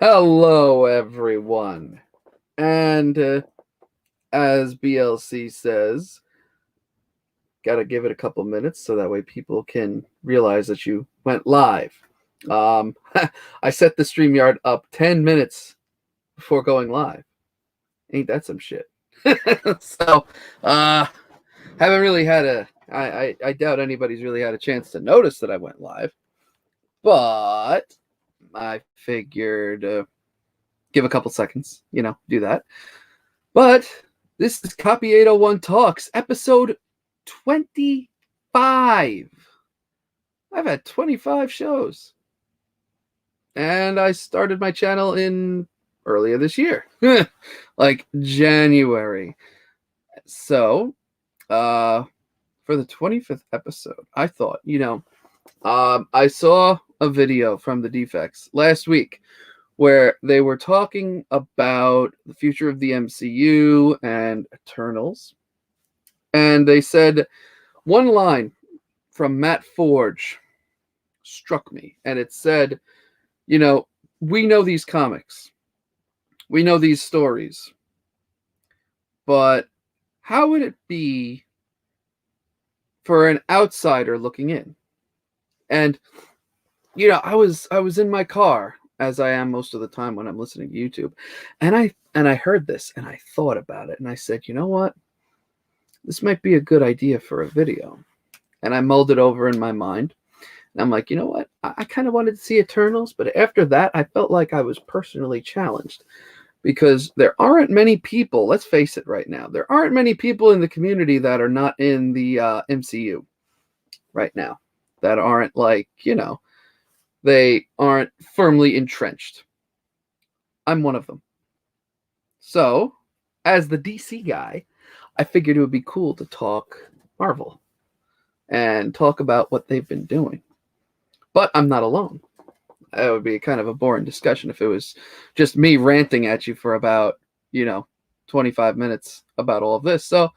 Hello, everyone. And as BLC says, got to give it a couple minutes so that way people can realize that you went live. I set the StreamYard up 10 minutes before going live. Ain't that some shit? So, haven't really had I doubt anybody's really had a chance to notice that I went live. But I figured give a couple seconds, do that. But this is Copy801 Talks, episode 25. I've had 25 shows. And I started my channel in earlier this year, like January. So, for the 25th episode, I thought, I saw a video from the Defects last week where they were talking about the future of the MCU and Eternals. And they said one line from Matt Forge struck me. And it said, we know these comics. We know these stories. But how would it be for an outsider looking in? And, I was in my car, as I am most of the time when I'm listening to YouTube. And I heard this and I thought about it and I said, you know what? This might be a good idea for a video. And I mulled it over in my mind. And I'm like, you know what? I kind of wanted to see Eternals, but after that, I felt like I was personally challenged because there aren't many people, let's face it right now, there aren't many people in the community that are not in the MCU right now, that aren't they aren't firmly entrenched. I'm one of them. So, as the DC guy, I figured it would be cool to talk Marvel and talk about what they've been doing. But I'm not alone. That would be kind of a boring discussion if it was just me ranting at you for about, 25 minutes about all of this. So,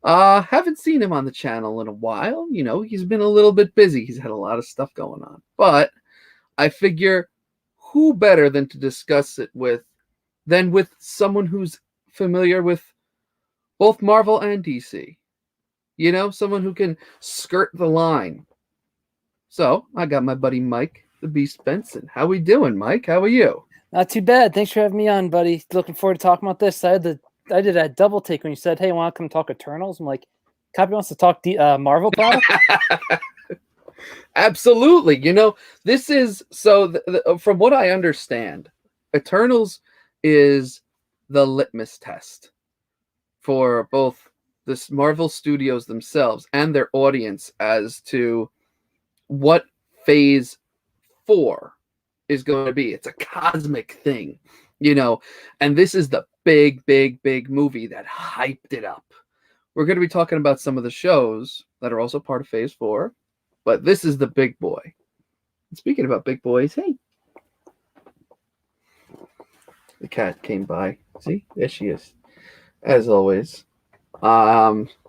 haven't seen him on the channel in a while. He's been a little bit busy. He's had a lot of stuff going on. But I figure who better than to discuss it with someone who's familiar with both Marvel and DC. Someone who can skirt the line. So I got my buddy Mike, the Beast Bendtsen. How we doing, Mike? How are you? Not too bad. Thanks for having me on, buddy. Looking forward to talking about this. I did a double take when you said, "Hey, want to come talk Eternals?" I'm like, Copy wants to talk Marvel product. Absolutely. This is from what I understand, Eternals is the litmus test for both the Marvel Studios themselves and their audience as to what Phase 4 is going to be. It's a cosmic thing, and this is the big, big, big movie that hyped it up. We're going to be talking about some of the shows that are also part of Phase 4, but this is the big boy. And speaking about big boys, hey, the cat came by. See, there she is, as always.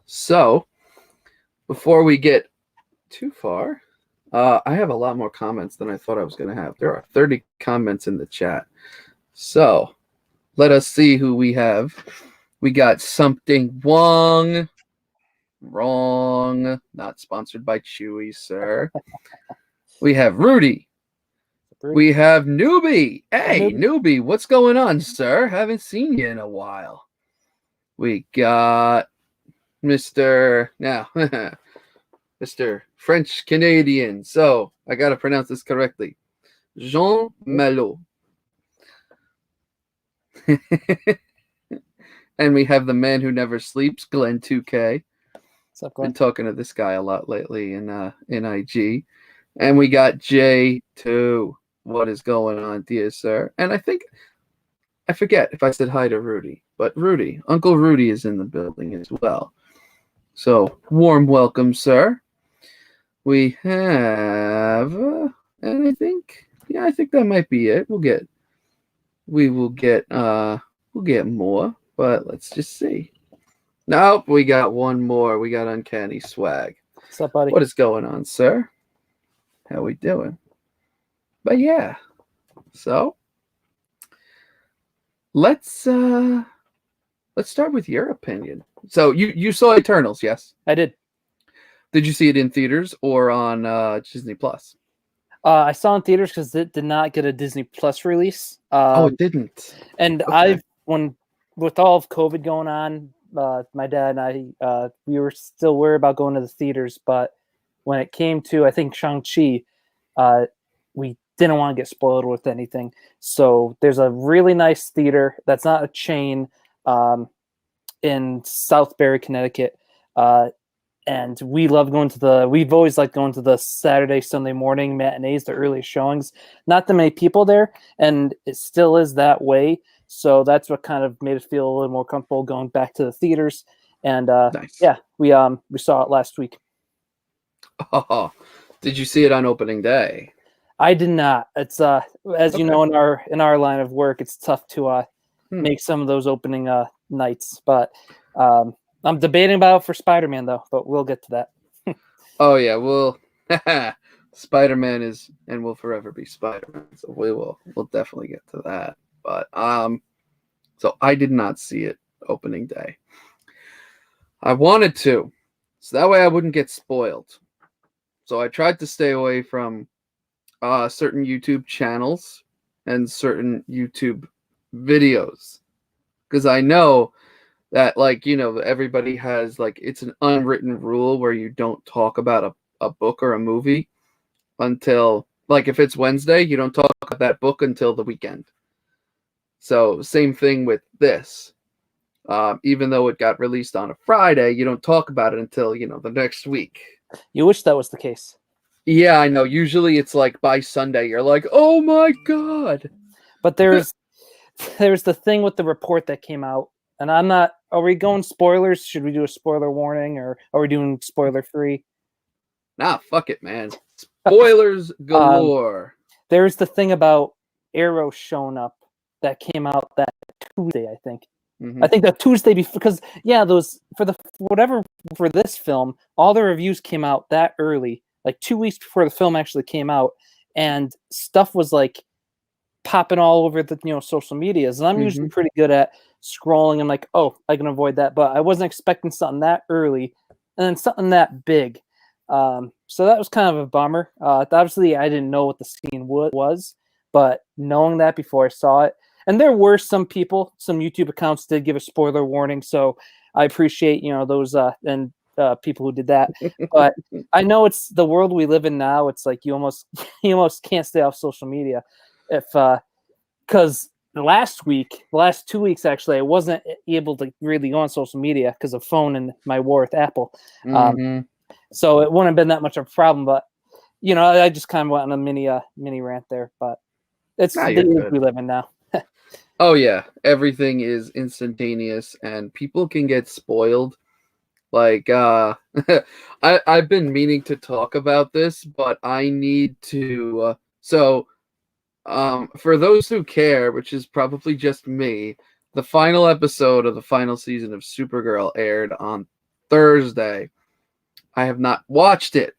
So before we get too far, I have a lot more comments than I thought I was going to have. There are 30 comments in the chat. So let us see who we have. We got Something Wong. Wrong. Not sponsored by Chewy, sir. We have Rudy. We have Newbie. Hey, Newbie, what's going on, sir? Haven't seen you in a while. We got Mr. French Canadian. So I got to pronounce this correctly. Jean Malo. And we have the man who never sleeps, Glenn 2K. What's up, Glenn? Been talking to this guy a lot lately in IG. And we got J2. What is going on, dear sir? And I forget if I said hi to Rudy, but Rudy, Uncle Rudy is in the building as well. So, warm welcome, sir. We have, and I think that might be it. We will get more, but let's just see. Nope, we got one more. We got Uncanny Swag. What's up, buddy? What is going on, sir? How we doing? But yeah, so let's start with your opinion. So you saw Eternals, yes? I did. Did you see it in theaters or on Disney Plus? I saw in theaters because it did not get a Disney Plus release. Oh, it didn't. And Okay. with all of COVID going on, my dad and I, we were still worried about going to the theaters. But when it came to, I think, Shang-Chi, we didn't want to get spoiled with anything. So there's a really nice theater that's not a chain in Southbury, Connecticut. And we love we've always liked going to the Saturday, Sunday morning matinees, the early showings. Not that many people there, and it still is that way. So that's what kind of made us feel a little more comfortable going back to the theaters. And Nice. yeah, we saw it last week. Oh, did you see it on opening day? I did not. It's as you know, in our line of work, it's tough to make some of those opening nights. But I'm debating about it for Spider-Man though, but we'll get to that. Oh yeah, well, Spider-Man is and will forever be Spider-Man, so we'll definitely get to that. But so I did not see it opening day. I wanted to, so that way I wouldn't get spoiled. So I tried to stay away from certain YouTube channels and certain YouTube videos because I know that, like, you know, everybody has, like, it's an unwritten rule where you don't talk about a book or a movie until, like, if it's Wednesday, you don't talk about that book until the weekend. So same thing with this. Even though it got released on a Friday, you don't talk about it until, you know, the next week. You wish that was the case. Yeah, I know. Usually it's like by Sunday, you're like, oh my God. But there's the thing with the report that came out. And I'm not. Are we going spoilers? Should we do a spoiler warning, or are we doing spoiler free? Nah, fuck it, man. Spoilers galore. There's the thing about Arrow showing up that came out that Tuesday, I think. Mm-hmm. I think the Tuesday before, because those for this film, all the reviews came out that early, like 2 weeks before the film actually came out, and stuff was like popping all over the social medias. And I'm usually pretty good at scrolling. I'm like, oh, I can avoid that, but I wasn't expecting something that early, and then something that big. So that was kind of a bummer. Obviously, I didn't know what the scene was, but knowing that before I saw it, and there were some YouTube accounts did give a spoiler warning, so I appreciate those people who did that. But I know it's the world we live in now. It's like you almost can't stay off social media because the last 2 weeks actually, I wasn't able to really go on social media because of phone and my war with Apple. So it wouldn't have been that much of a problem, but I just kind of went on a mini rant there. But it's the age we live in now. Oh yeah, everything is instantaneous, and people can get spoiled. Like I've been meaning to talk about this, but I need to. For those who care, which is probably just me, the final episode of the final season of Supergirl aired on Thursday. I have not watched it.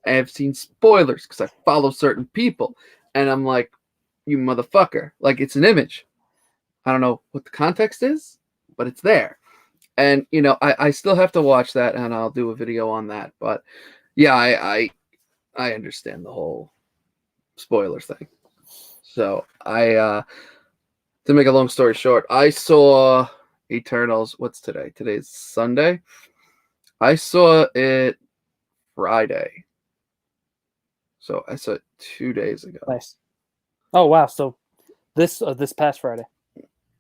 I have seen spoilers because I follow certain people, and I'm like, you motherfucker. Like, it's an image. I don't know what the context is, but it's there. And, I still have to watch that, and I'll do a video on that. But, yeah, I understand the whole spoiler thing. So, to make a long story short, I saw Eternals. What's today? Today's Sunday. I saw it Friday. So I saw it 2 days ago. Nice. Oh wow! So this past Friday.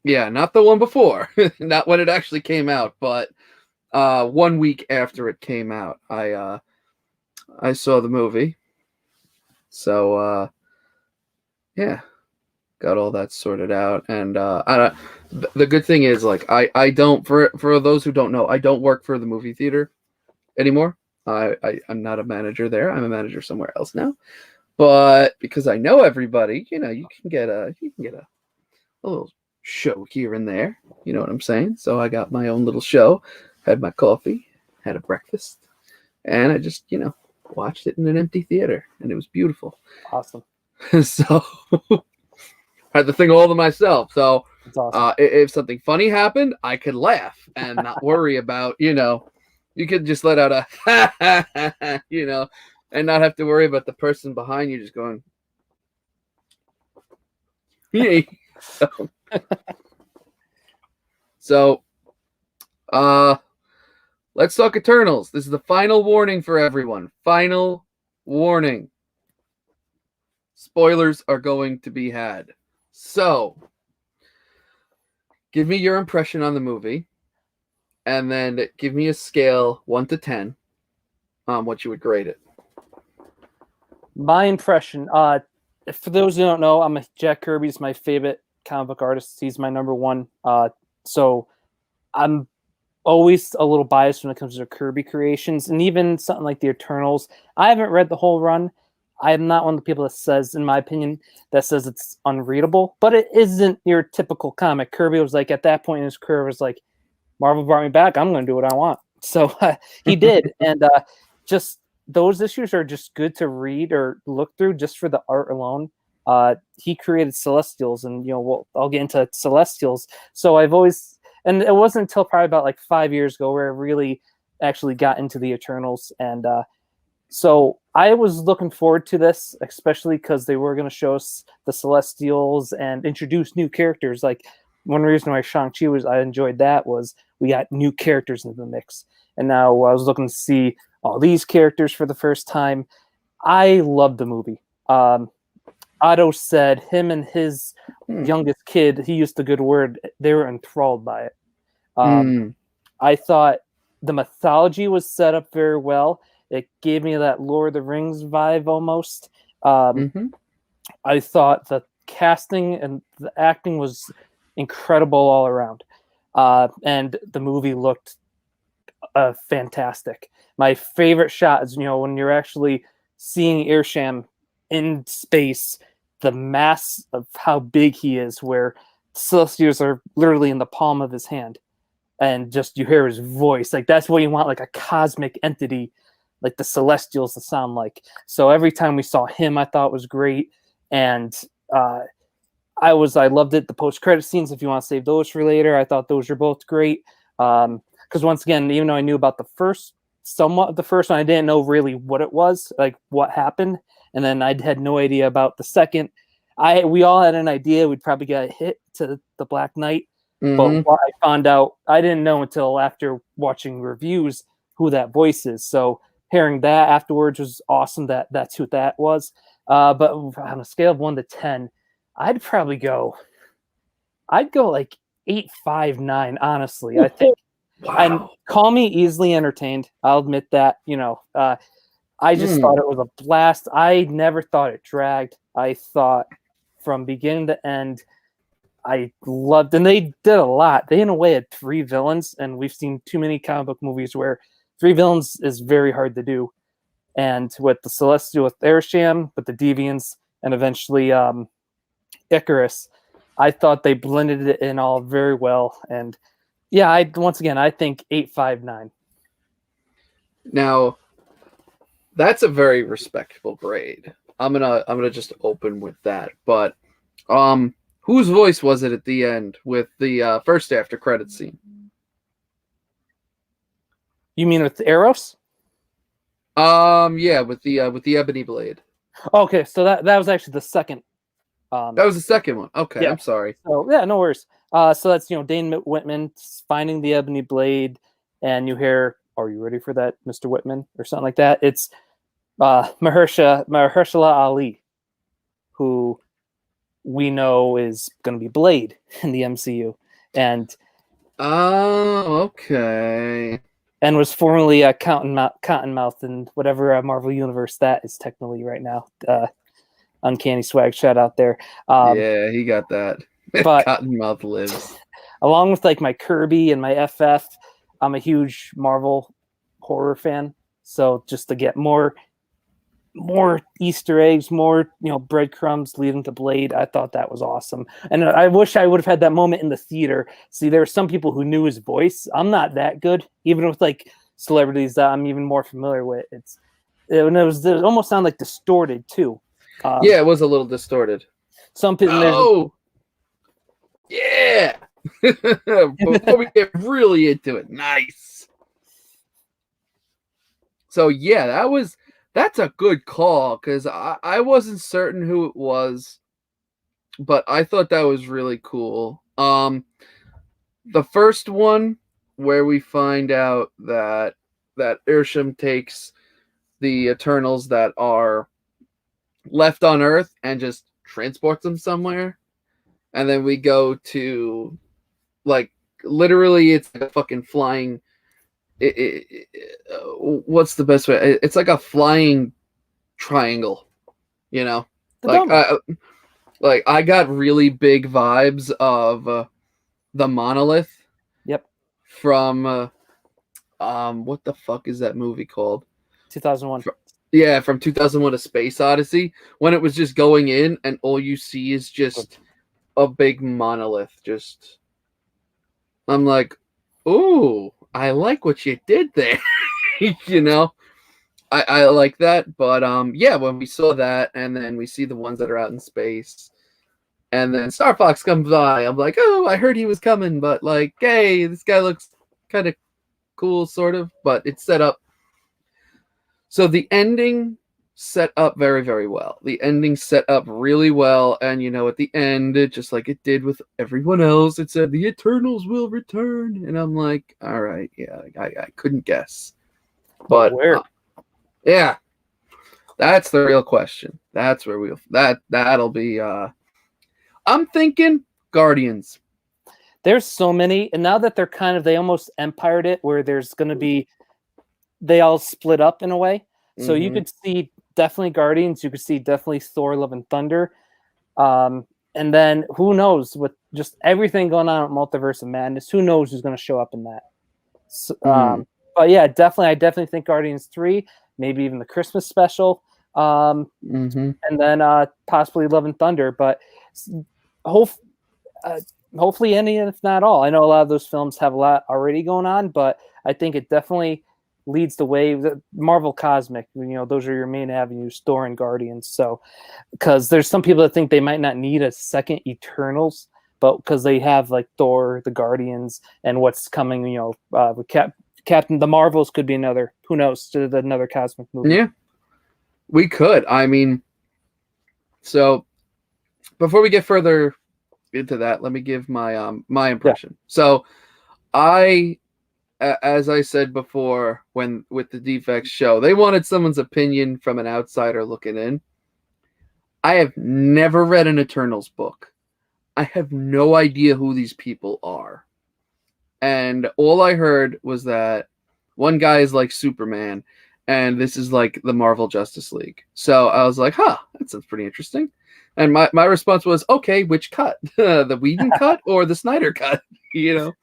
Yeah, not the one before, not when it actually came out, but 1 week after it came out, I saw the movie. So yeah, got all that sorted out, and the good thing is, like, I don't, for those who don't know, I don't work for the movie theater anymore. I'm not a manager there. I'm a manager somewhere else now. But because I know everybody, you can get a little show here and there. You know what I'm saying? So I got my own little show, had my coffee, had a breakfast, and I just, watched it in an empty theater, and it was beautiful. Awesome. So I had the thing all to myself. So It's awesome. If something funny happened, I could laugh and not worry about, you could just let out a ha ha ha, ha, and not have to worry about the person behind you just going, yay. So, let's talk Eternals. This is the final warning for everyone. Final warning. Spoilers are going to be had. So, give me your impression on the movie, and then give me a scale 1 to 10 on what you would grade it. My impression, for those who don't know, Jack Kirby's my favorite comic book artist. He's my number one. So I'm always a little biased when it comes to Kirby creations, and even something like the Eternals. I haven't read the whole run. I'm not one of the people that says, in my opinion, that says it's unreadable, but it isn't your typical comic. Kirby was like, at that point in his career, was like, Marvel brought me back. I'm going to do what I want. So he did. And just those issues are just good to read or look through just for the art alone. He created Celestials, and, I'll get into Celestials. So I've always, and it wasn't until probably about like 5 years ago where I really actually got into the Eternals. And so I was looking forward to this, especially because they were going to show us the Celestials and introduce new characters. Like, one reason why Shang-Chi I enjoyed that was we got new characters in the mix. And now I was looking to see all these characters for the first time. I loved the movie. Otto said him and his youngest kid, he used a good word, they were enthralled by it. I thought the mythology was set up very well. It gave me that Lord of the Rings vibe almost. I thought the casting and the acting was incredible all around. And the movie looked fantastic. My favorite shot is, when you're actually seeing Airsham in space, the mass of how big he is, where Celestials are literally in the palm of his hand. And just you hear his voice. Like, that's what you want, like a cosmic entity, like the Celestials to sound like. So every time we saw him, I thought was great. And I loved it. The post-credit scenes, if you want to save those for later, I thought those were both great. Because once again, even though I knew about somewhat of the first one, I didn't know really what it was, like what happened. And then I had no idea about the second. We all had an idea we'd probably get a hit to the Black Knight. But what I found out, I didn't know until after watching reviews who that voice is. So hearing that afterwards was awesome. That's who that was. But on a scale of 1 to 10, I'd go like 8.59, honestly. I think. Wow. And call me easily entertained. I'll admit that. I just thought it was a blast. I never thought it dragged. I thought from beginning to end, I loved, and they did a lot. They, in a way, had 3 villains, and we've seen too many comic book movies where 3 villains is very hard to do. And with the Celestial, with Airsham, with the Deviants, and eventually Icarus, I thought they blended it in all very well. And yeah, I think 8.59. Now, that's a very respectable grade. I'm gonna just open with that. But whose voice was it at the end with the first after credit scene? You mean with Eros? Yeah, with the ebony blade. Okay, so that was actually the second. That was the second one. Okay, yeah. I'm sorry. So yeah, no worries. So that's Dane Whitman finding the ebony blade, and you hear, "Are you ready for that, Mr. Whitman?" or something like that. It's Mahershala Ali, who we know is going to be Blade in the MCU, and okay, and was formerly Cottonmouth in whatever Marvel universe that is technically right now. Uncanny Swag, shout out there. Yeah, he got that. But Cottonmouth lives. Along with like my Kirby and my FF, I'm a huge Marvel horror fan. So just to get more Easter eggs, more breadcrumbs leading to Blade, I thought that was awesome. And I wish I would have had that moment in the theater. See, there were some people who knew his voice. I'm not that good, even with like celebrities that I'm even more familiar with. It almost sounded like distorted too. Yeah, it was a little distorted. Some people. Yeah. Before we get really into it. Nice. So yeah, that's a good call because I wasn't certain who it was, but I thought that was really cool. The first one where we find out that Irsham takes the Eternals that are left on Earth and just transports them somewhere, and then we go to like literally it's like a fucking flying. What's the best way? It's like a flying triangle, you know. The Like dummy. I got really big vibes of the monolith Yep. from what the fuck is that movie called? 2001. Yeah, from 2001: A Space Odyssey, when it was just going in and all you see is just a big monolith. Just I'm like, ooh, I like what you did there. You know, I like that. But yeah, when we saw that, and then we see the ones that are out in space, and then Star Fox comes by, I'm like, oh, I heard he was coming, but like, hey, this guy looks kind of cool, sort of. But it's set up. So the ending set up very, very well. The ending set up really well, and you know, at the end, just like it did with everyone else, it said the Eternals will return, and I'm like, all right, yeah, I couldn't guess, but where? yeah, that's the real question. That's where that'll be. I'm thinking Guardians. There's so many, and now that they almost empired it, where there's going to be, they all split up in a way. So you could see definitely Guardians, you could see definitely Thor: Love and Thunder, and then who knows with just everything going on at Multiverse of Madness, who knows who's going to show up in that. So, but yeah, I definitely think Guardians 3, maybe even the Christmas special, and then possibly Love and Thunder. But hopefully any, if not all. I know a lot of those films have a lot already going on, but I think it definitely leads the way. Marvel Cosmic, those are your main avenues, Thor and Guardians. So, because there's some people that think they might not need a second Eternals, but because they have like Thor, the Guardians, and what's coming, with Captain, the Marvels could be another. Who knows? Another cosmic movie. Yeah, we could. I mean, so before we get further into that, let me give my impression. Yeah. So as I said before, when with the Defects show, they wanted someone's opinion from an outsider looking in. I have never read an Eternals book. I have no idea who these people are. And all I heard was that one guy is like Superman, and this is like the Marvel Justice League. So I was like, huh, that sounds pretty interesting. And my response was, okay, which cut? The Whedon cut or the Snyder cut? Good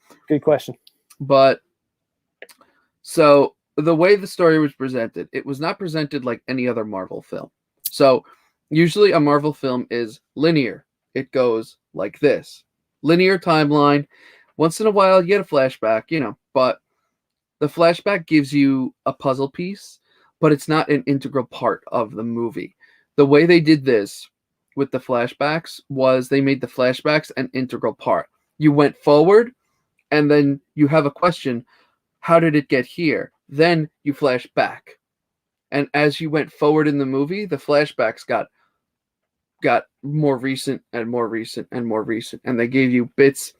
question. But so the way the story was presented, it was not presented like any other Marvel film. So usually a Marvel film is linear. It goes like this. Linear timeline. Once in a while you get a flashback, but the flashback gives you a puzzle piece, but it's not an integral part of the movie. The way they did this with the flashbacks was they made the flashbacks an integral part. You went forward, and then you have a question, how did it get here? Then you flash back. And as you went forward in the movie, the flashbacks got more recent and more recent and more recent, and they gave you bits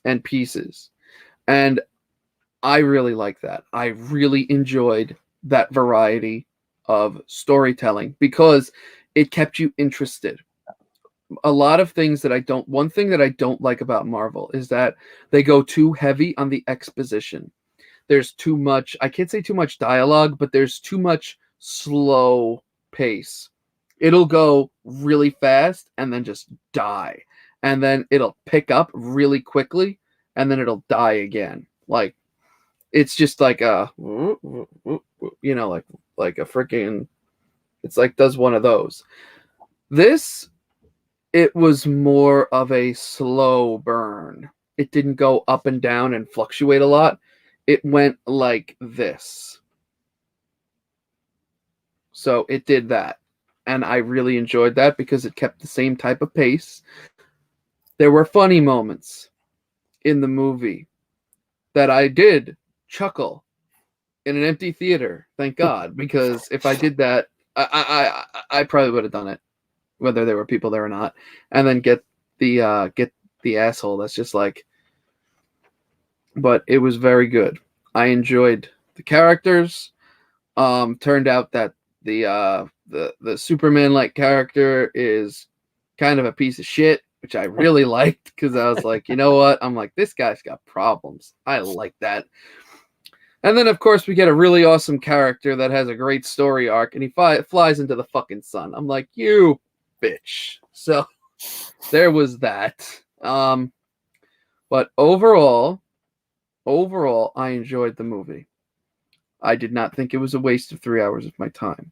and pieces. And I really like that. I really enjoyed that variety of storytelling because it kept you interested. A lot of things that one thing that I don't like about Marvel is that they go too heavy on the exposition. There's too much, I can't say too much dialogue, but there's too much slow pace. It'll go really fast and then just die. And then it'll pick up really quickly and then it'll die again. Like, it's just like a, like a freaking, it's like does one of those. This, it was more of a slow burn. It didn't go up and down and fluctuate a lot. It went like this. So it did that. And I really enjoyed that because it kept the same type of pace. There were funny moments in the movie that I did chuckle in an empty theater. Thank God, because if I did that, I probably would have done it, whether there were people there or not, and then get the asshole that's just like. But it was very good. I enjoyed the characters. Turned out that the Superman like character is kind of a piece of shit, which I really liked, because I was like, you know what? I'm like, this guy's got problems. I like that. And then, of course, we get a really awesome character that has a great story arc, and he flies into the fucking sun. I'm like, you bitch. So there was that. But overall, I enjoyed the movie. I did not think it was a waste of 3 hours of my time.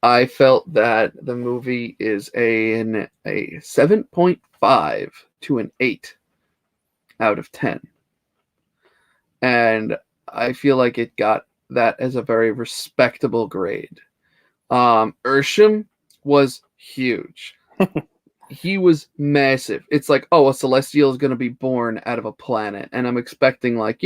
I felt that the movie is a 7.5 to an 8 out of 10. And I feel like it got that as a very respectable grade. Ursham was huge. He was massive. It's like, oh, a Celestial is going to be born out of a planet. And I'm expecting, like,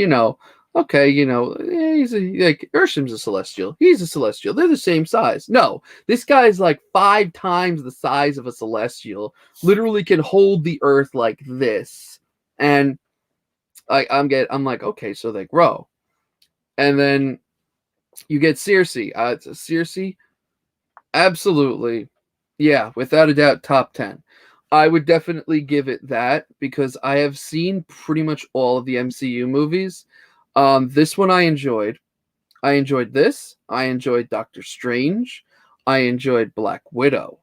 okay, he's like, Ursham's a Celestial. He's a Celestial. They're the same size. No, this guy's like 5 times the size of a Celestial. Literally can hold the Earth like this. And I'm like, okay, so they grow. And then you get Circe. It's a Circe. Absolutely. Yeah, without a doubt, top 10. I would definitely give it that, because I have seen pretty much all of the MCU movies. This one I enjoyed. I enjoyed this. I enjoyed Doctor Strange. I enjoyed Black Widow.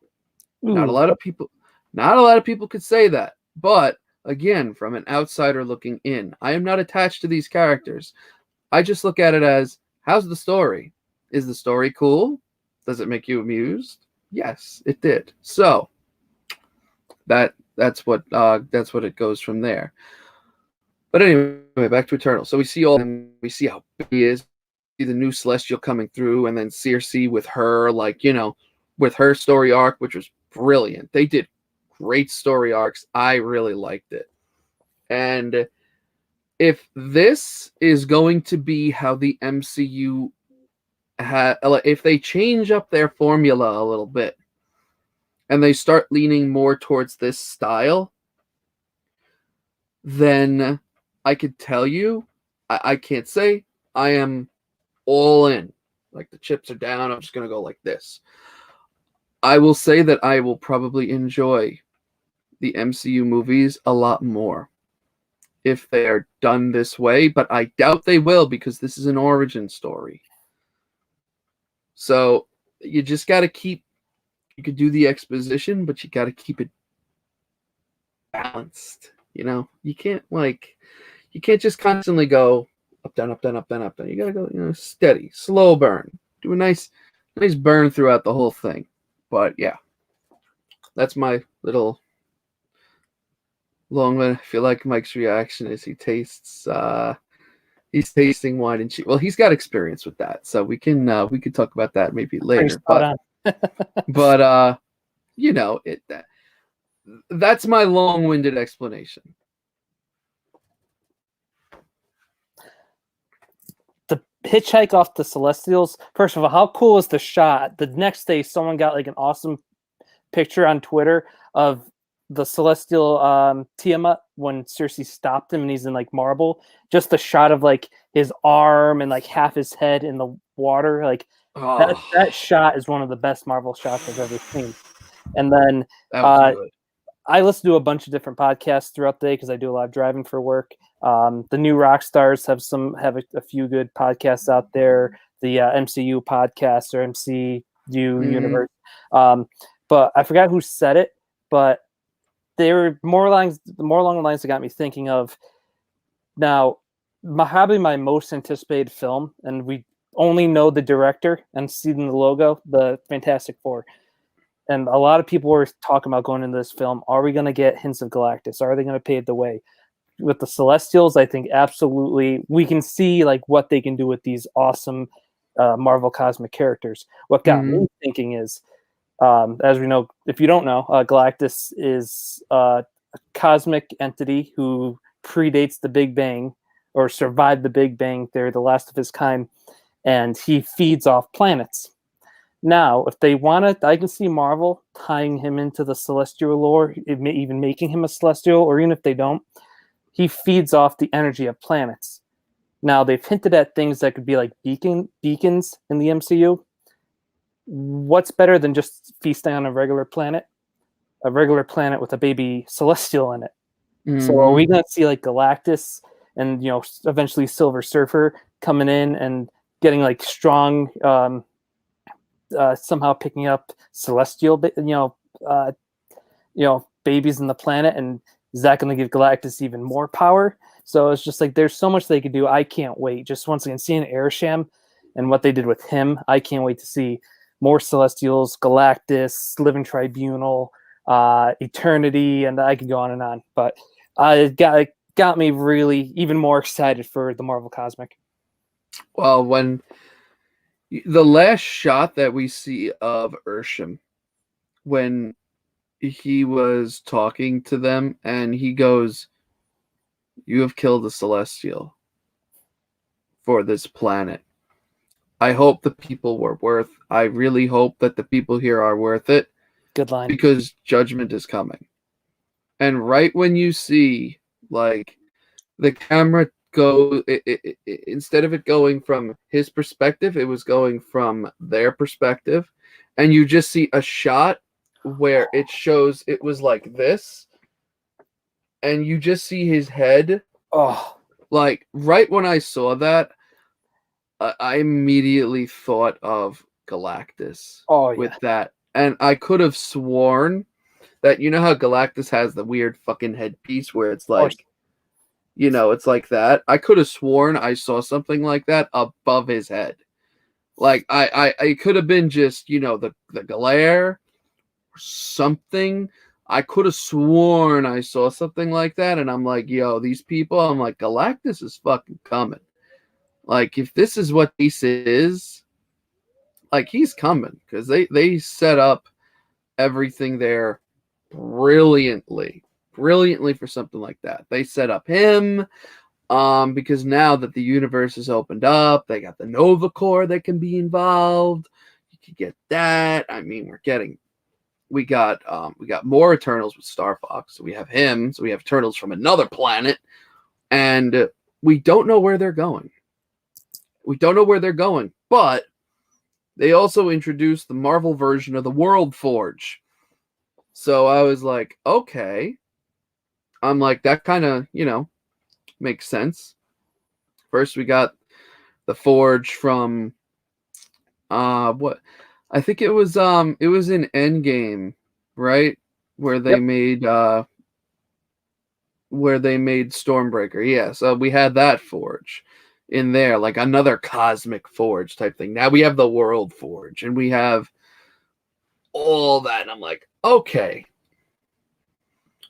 Ooh. Not a lot of people could say that. But again, from an outsider looking in, I am not attached to these characters. I just look at it as, how's the story? Is the story cool? Does it make you amused? Yes, it did. So that's what it goes from there. But anyway, back to Eternal. So we see we see how big he is. We see the new Celestial coming through, and then Circe with her, like, with her story arc, which was brilliant. They did great story arcs. I really liked it. And if this is going to be how the MCU if they change up their formula a little bit and they start leaning more towards this style, then I could tell you, I can't say I am all in. Like, the chips are down. I'm just going to go like this. I will say that I will probably enjoy the MCU movies a lot more if they are done this way, but I doubt they will, because this is an origin story. So you just got to you could do the exposition, but you got to keep it balanced. You can't just constantly go up, down, up, down, up, down, up, down. You got to go, steady, slow burn. Do a nice burn throughout the whole thing. But yeah, that's my little long one. I feel like Mike's reaction is he's tasting wine and cheese. Well, he's got experience with that, so we can talk about that maybe later. But that's my long-winded explanation. The hitchhike off the Celestials. First of all, how cool is the shot? The next day, someone got like an awesome picture on Twitter of the Celestial Tiamat when Circe stopped him and he's in like marble. Just the shot of like his arm and like half his head in the water. Like that shot is one of the best Marvel shots I've ever seen. And then I listen to a bunch of different podcasts throughout the day because I do a lot of driving for work. The New Rock Stars have a few good podcasts out there. The MCU podcast or MCU universe. But I forgot who said it, but they were more along the lines that got me thinking of now probably my most anticipated film, and we only know the director and see the logo, the Fantastic Four. And a lot of people were talking about going into this film. Are we going to get hints of Galactus? Are they going to pave the way? With the Celestials, I think absolutely we can see like what they can do with these awesome Marvel cosmic characters. What got me thinking is, as we know, if you don't know, Galactus is cosmic entity who predates the Big Bang or survived the Big Bang. They're the last of his kind, and he feeds off planets. Now, if they want to, I can see Marvel tying him into the celestial lore, even making him a celestial, or even if they don't, he feeds off the energy of planets. Now, they've hinted at things that could be like beacons in the MCU. What's better than just feasting on a regular planet? A regular planet with a baby celestial in it. So are we going to see like Galactus and, you know, eventually Silver Surfer coming in and getting like strong, somehow picking up celestial, babies in the planet, and is that going to give Galactus even more power? So it's just like there's so much they could do. I can't wait. Just once again, seeing Airsham and what they did with him, I can't wait to see more Celestials, Galactus, Living Tribunal, Eternity, and I could go on and on. But it got me really even more excited for the Marvel Cosmic. Well, when the last shot that we see of Airsham, when he was talking to them and he goes, "You have killed a Celestial for this planet. I hope the people were worth. I really hope that the people here are worth it. Good line. Because judgment is coming." And right when you see, like, the camera go, instead of it going from his perspective, it was going from their perspective. And you just see a shot where it shows it was like this. And you just see his head. Oh, Like, right when I saw that, I immediately thought of Galactus with that. And I could have sworn that, you know how Galactus has the weird fucking headpiece where it's like, you know, it's like that. I could have sworn I saw something like that above his head. Like, I could have been just, you know, the glare or something. I could have sworn I saw something like that. And I'm like, yo, these people, I'm like, Galactus is fucking coming. Like, if this is what this is, like, he's coming, because they set up everything there brilliantly for something like that. They set up him, because now that the universe has opened up, they got the Nova Corps that can be involved. You could get that. I mean, we got more Eternals with Star Fox. So we have him. So we have Eternals from another planet, and we don't know where they're going. But they also introduced the Marvel version of the World Forge. So I was like, okay. I'm like, that kind of, you know, makes sense. First, we got the Forge from, what? I think it was in Endgame, right? Where they made Stormbreaker. Yeah, so we had that Forge in there, like another cosmic forge type thing. Now we have the World Forge, and we have all that. And I'm like, okay.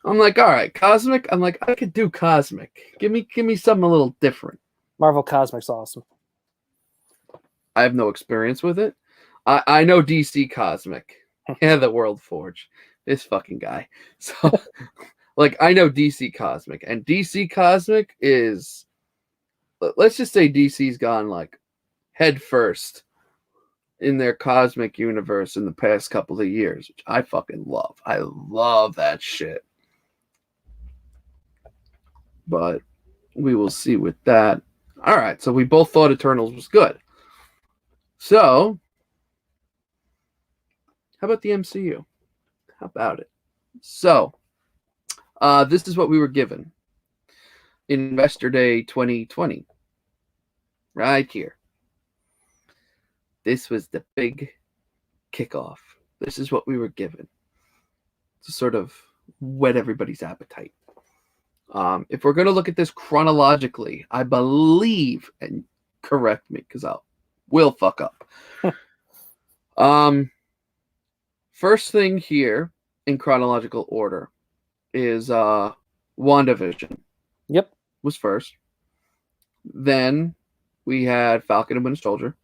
I'm like, all right, cosmic. I'm like, I could do cosmic. Give me something a little different. Marvel Cosmic's awesome. I have no experience with it. I know DC Cosmic. Yeah, the World Forge. This fucking guy. So, like, I know DC Cosmic, and DC Cosmic is, let's just say DC's gone like head first in their cosmic universe in the past couple of years, which I fucking love. I love that shit. But we will see with that. All right, so we both thought Eternals was good. So, how about the MCU? How about it? So, this is what we were given. Investor Day 2020. Right here. This was the big kickoff. This is what we were given to sort of whet everybody's appetite. If we're going to look at this chronologically, I believe, and correct me because will fuck up. First thing here in chronological order is WandaVision. Yep. Was first. Then we had Falcon and Winter Soldier.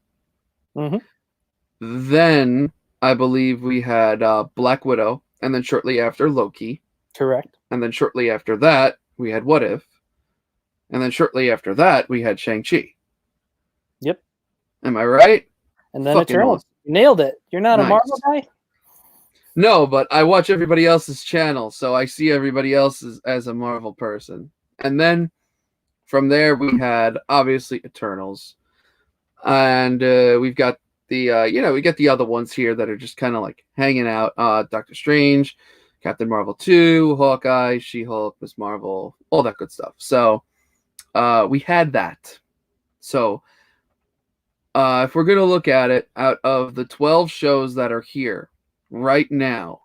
Mm-hmm. Then I believe we had Black Widow, and then shortly after Loki. Correct. And then shortly after that, we had What If. And then shortly after that, we had Shang-Chi. Yep. Am I right? And then Fucking Eternals. awesome. You nailed it. You're not a Nice. Marvel guy? No, but I watch everybody else's channel, so I see everybody else as a Marvel person. And then from there, we had obviously Eternals, and we've got the we get the other ones here that are just kind of like hanging out. Doctor Strange, Captain Marvel 2, Hawkeye, She-Hulk, Miss Marvel, all that good stuff. So we had that. So if we're gonna look at it, out of the 12 shows that are here right now,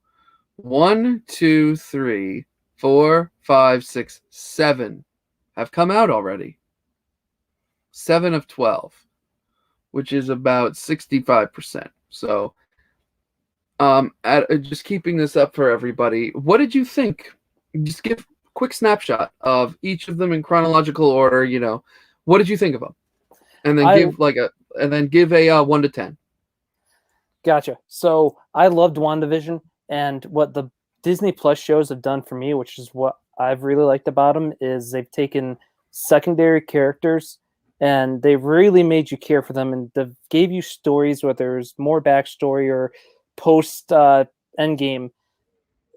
1, 2, 3, 4, 5, 6, 7 have come out already. 7 of 12, which is about 65%. So, just keeping this up for everybody, what did you think? Just give a quick snapshot of each of them in chronological order. What did you think of them? And then give a 1 to 10. Gotcha. So I loved WandaVision, and what the Disney Plus shows have done for me, which is what I've really liked about them, is they've taken secondary characters and they really made you care for them, and they gave you stories, whether there's more backstory or post Endgame.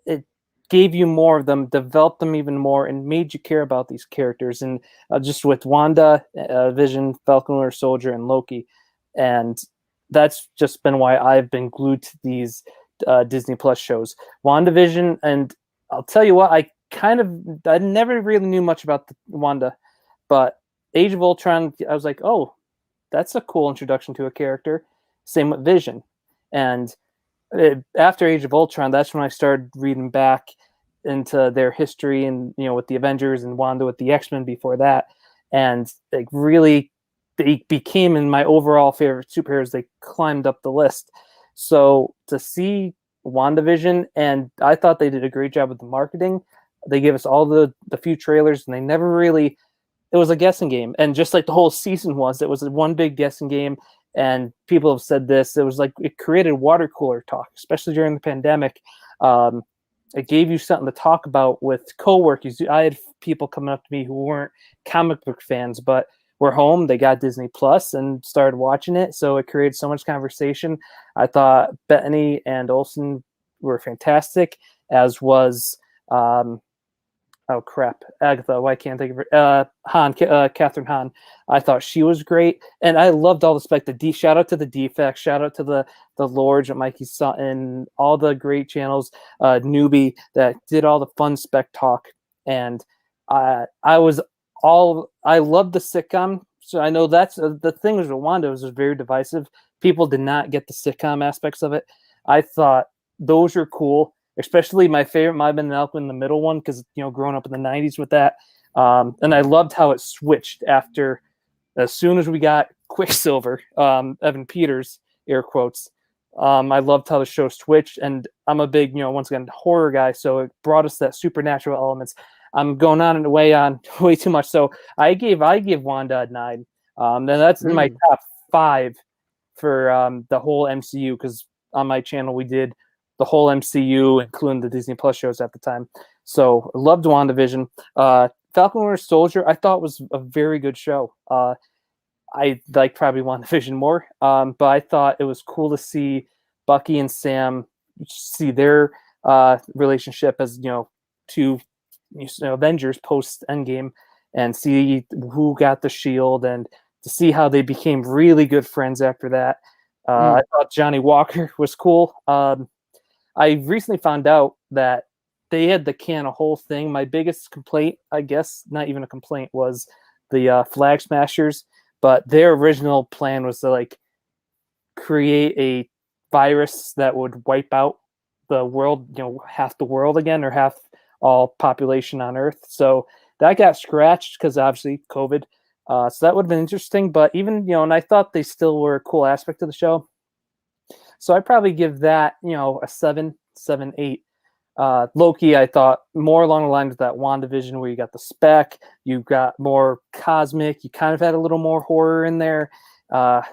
It gave you more of them, developed them even more, and made you care about these characters. And just with Wanda, Vision, Falcon Winter Soldier, and Loki, and that's just been why I've been glued to these Disney Plus shows. WandaVision, and I'll tell you what, I never really knew much about Wanda, but Age of Ultron, I was like, oh, that's a cool introduction to a character. Same with Vision. And after Age of Ultron, that's when I started reading back into their history, and with the Avengers and Wanda with the X-Men before that, and like really they became in my overall favorite superheroes. They climbed up the list. So to see WandaVision, and I thought they did a great job with the marketing. They gave us all the few trailers, and they never really. It was a guessing game, and just like the whole season was, it was one big guessing game. And people have said this. It was like it created water cooler talk, especially during the pandemic. It gave you something to talk about with coworkers. I had people coming up to me who weren't comic book fans, but were home. They got Disney Plus and started watching it. So it created so much conversation. I thought Bettany and Olsen were fantastic, as was oh crap, Agatha. Why can't I think of her? Catherine Hahn. I thought she was great, and I loved all the spec. Shout out to the Defects. Shout out to the Lords at Mikey Sutton. All the great channels. Newbie that did all the fun spec talk, and I loved the sitcom. So I know that's the thing with Wanda was very divisive. People did not get the sitcom aspects of it. I thought those are cool. Especially my favorite might have been Malcolm in the Middle one, because growing up in the 90s with that. And I loved how it switched after, as soon as we got Quicksilver, Evan Peters, air quotes. I loved how the show switched, and I'm a big, once again, horror guy, so it brought us that supernatural elements. I'm going on and way too much. So I give Wanda a 9. And that's in my top 5 for the whole MCU, because on my channel we did the whole MCU, including the Disney Plus shows at the time. So I loved WandaVision. Falcon Winter Soldier, I thought was a very good show. I like probably WandaVision more, but I thought it was cool to see Bucky and Sam, see their relationship as two Avengers post Endgame, and see who got the shield, and to see how they became really good friends after that. I thought Johnny Walker was cool. I recently found out that they had to can a whole thing. My biggest complaint, I guess, not even a complaint, was the Flag Smashers. But their original plan was to create a virus that would wipe out the world, half the world again, or half all population on Earth. So that got scratched because obviously COVID. So that would have been interesting. But even, and I thought they still were a cool aspect of the show. So I'd probably give that, a 7, 8. Loki, I thought more along the lines with that WandaVision, where you got the spec, you got more cosmic, you kind of had a little more horror in there. The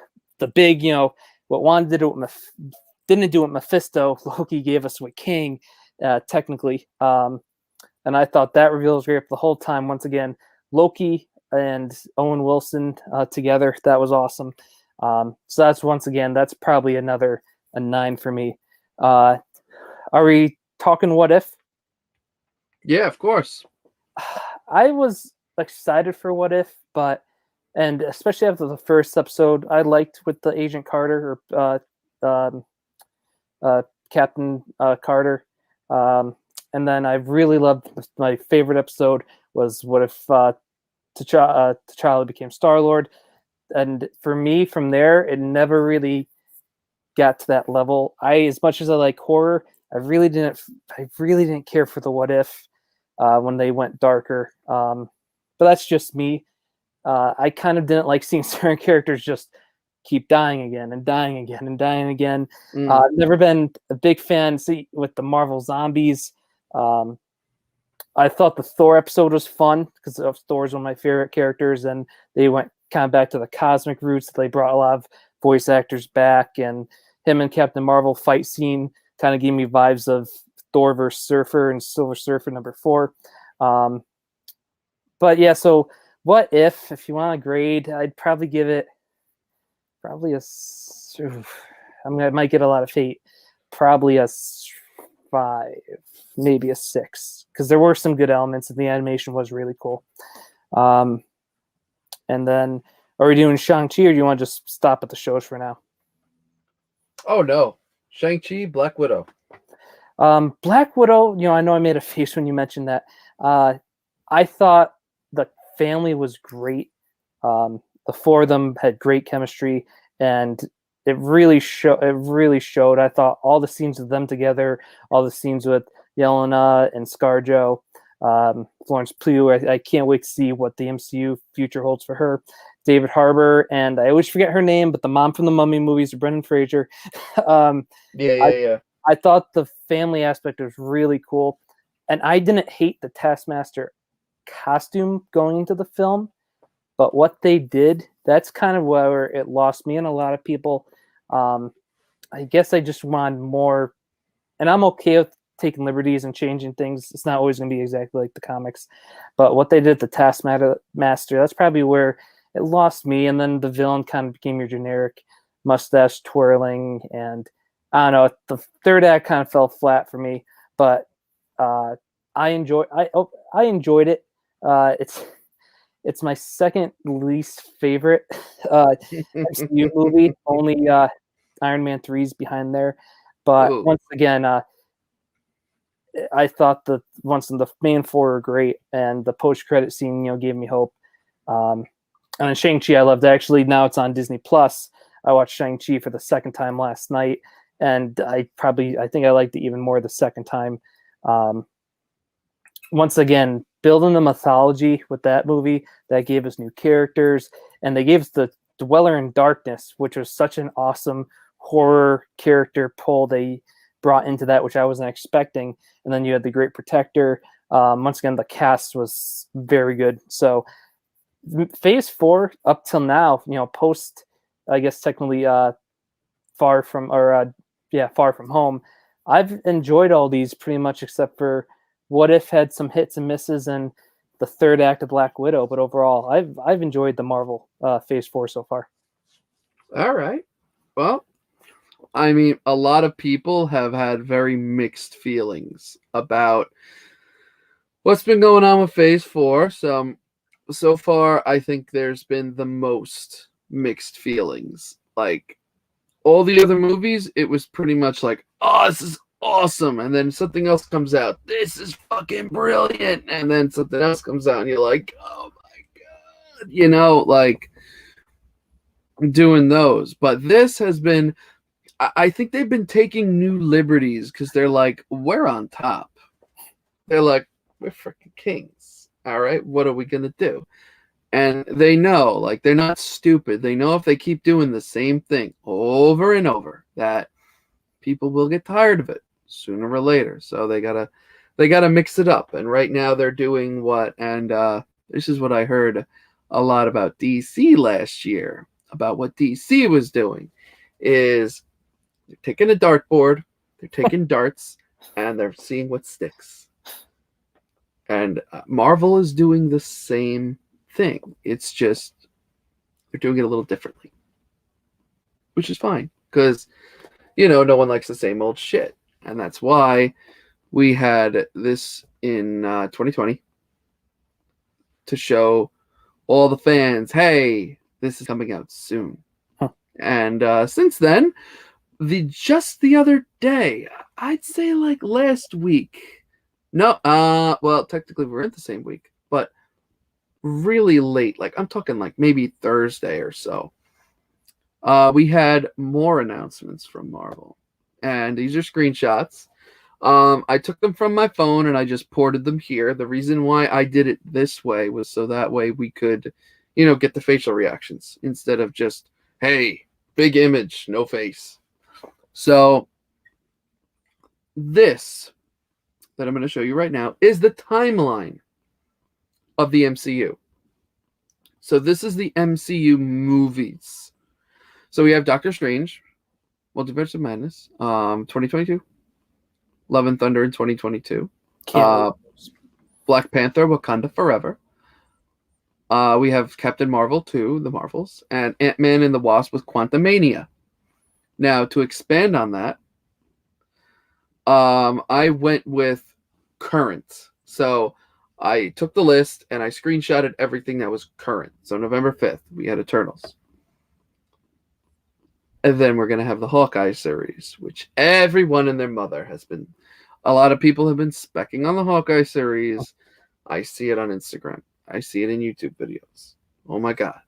big, what Wanda didn't do with Mephisto, Loki gave us with King, technically. and I thought that reveal was great the whole time. Once again, Loki and Owen Wilson together, that was awesome. So that's that's probably a 9 for me. Are we talking what if? Yeah, of course. I was excited for what if, and especially after the first episode, I liked with the Agent Carter or Captain Carter. And then I really loved my favorite episode was what if T'Challa became Star-Lord. And for me, from there, it never really got to that level. As much as I like horror, I really didn't care for the what if when they went darker. But that's just me. I kind of didn't like seeing certain characters just keep dying again and dying again and dying again. I've never been a big fan with the Marvel zombies. I thought the Thor episode was fun because Thor's one of my favorite characters, and they went kind of back to the cosmic roots. They brought a lot of voice actors back, and him and Captain Marvel fight scene kind of gave me vibes of Thor vs. Surfer and Silver Surfer #4. But yeah, so what if you want to grade, I'd probably give it I might get a lot of hate. Probably a 5, maybe a 6, because there were some good elements and the animation was really cool. And then, are we doing Shang-Chi, or do you want to just stop at the shows for now? Oh no, Shang-Chi, Black Widow. Black Widow, I know I made a face when you mentioned that. I thought the family was great. The 4 of them had great chemistry, and it really showed. I thought all the scenes with them together, all the scenes with Yelena and ScarJo, Florence Pugh, I can't wait to see what the MCU future holds for her. David Harbour, and I always forget her name, but the mom from the Mummy movies, Brendan Fraser. Yeah. I thought the family aspect was really cool, and I didn't hate the Taskmaster costume going into the film, but what they did, that's kind of where it lost me and a lot of people. I guess I just wanted more, and I'm okay with taking liberties and changing things. It's not always going to be exactly like the comics, but what they did at the Taskmaster, that's probably where it lost me. And then the villain kind of became your generic mustache twirling, and I don't know, the third act kind of fell flat for me, but I enjoyed it. It's my second least favorite MCU movie. Only Iron Man 3's behind there. But once again, I thought the main 4 were great, and the post-credit scene, gave me hope. And Shang-Chi, I loved. Actually, now it's on Disney Plus. I watched Shang-Chi for the second time last night, and I think I liked it even more the second time. Once again, building the mythology with that movie, that gave us new characters, and they gave us the Dweller in Darkness, which was such an awesome horror character pull they brought into that, which I wasn't expecting. And then you had the Great Protector. Once again, the cast was very good. So Phase 4 up till now, post, I guess technically Far From Home, I've enjoyed all these pretty much, except for What If had some hits and misses, and the third act of Black Widow. But overall, I've enjoyed the Marvel Phase 4 so far. All right. Well, I mean, a lot of people have had very mixed feelings about what's been going on with Phase 4. So far, I think there's been the most mixed feelings. Like, all the other movies, it was pretty much like, oh, this is awesome. And then something else comes out. This is fucking brilliant. And then something else comes out, and you're like, oh my God. Like, doing those. But this has been, I think they've been taking new liberties because they're like, we're on top. They're like, we're freaking kings. All right, what are we going to do? And they know, like, they're not stupid. They know if they keep doing the same thing over and over, that people will get tired of it sooner or later. So they gotta mix it up. And right now they're doing what? And this is what I heard a lot about DC last year, about what DC was doing, is they're taking a dartboard, they're taking darts, and they're seeing what sticks. And Marvel is doing the same thing. It's just they're doing it a little differently, which is fine because no one likes the same old shit, and that's why we had this in 2020 to show all the fans, hey, this is coming out soon. Huh. And since then, just the other day, I'd say like last week. No, well, technically we're in the same week, but really late. Like I'm talking like maybe Thursday or so. We had more announcements from Marvel, and these are screenshots. I took them from my phone and I just ported them here. The reason why I did it this way was so that way we could, get the facial reactions instead of just, hey, big image, no face. So this that I'm going to show you right now is the timeline of the MCU. So this is the MCU movies. So we have Doctor Strange, Multiverse of Madness, 2022. Love and Thunder in 2022. Black Panther, Wakanda Forever. We have Captain Marvel 2, The Marvels, and Ant-Man and the Wasp with Quantumania. Now, to expand on that, I went with current. So I took the list and I screenshotted everything that was current. So November 5th, we had Eternals. And then we're going to have the Hawkeye series, which everyone and their mother has been. A lot of people have been specking on the Hawkeye series. I see it on Instagram. I see it in YouTube videos. Oh my God.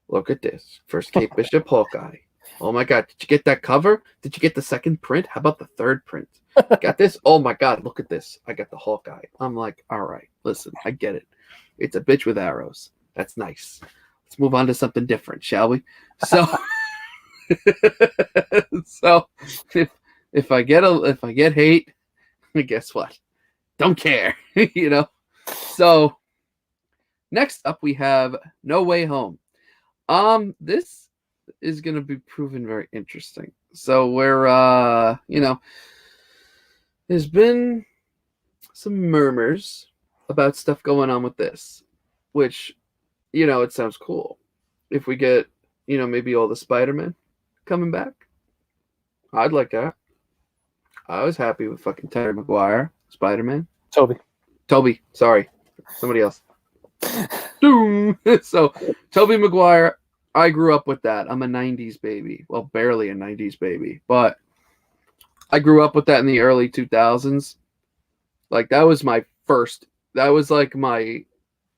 Look at this. First Kate Bishop Hawkeye. Oh my God. Did you get that cover? Did you get the second print? How about the third print? Got this? Oh my God. Look at this. I got the Hawkeye. I'm like, all right, listen, I get it. It's a bitch with arrows. That's nice. Let's move on to something different, shall we? So, so if I get hate, guess what? Don't care, So next up we have No Way Home. This is gonna be proven very interesting. So we're there's been some murmurs about stuff going on with this, which it sounds cool. If we get maybe all the Spider-Man coming back, I'd like that. I was happy with fucking Tobey Maguire, Spider-Man. Toby, sorry. Somebody else. So, Tobey Maguire, I grew up with that. I'm a 90s baby. Well, barely a 90s baby. But I grew up with that in the early 2000s. Like, that was my first. That was like my...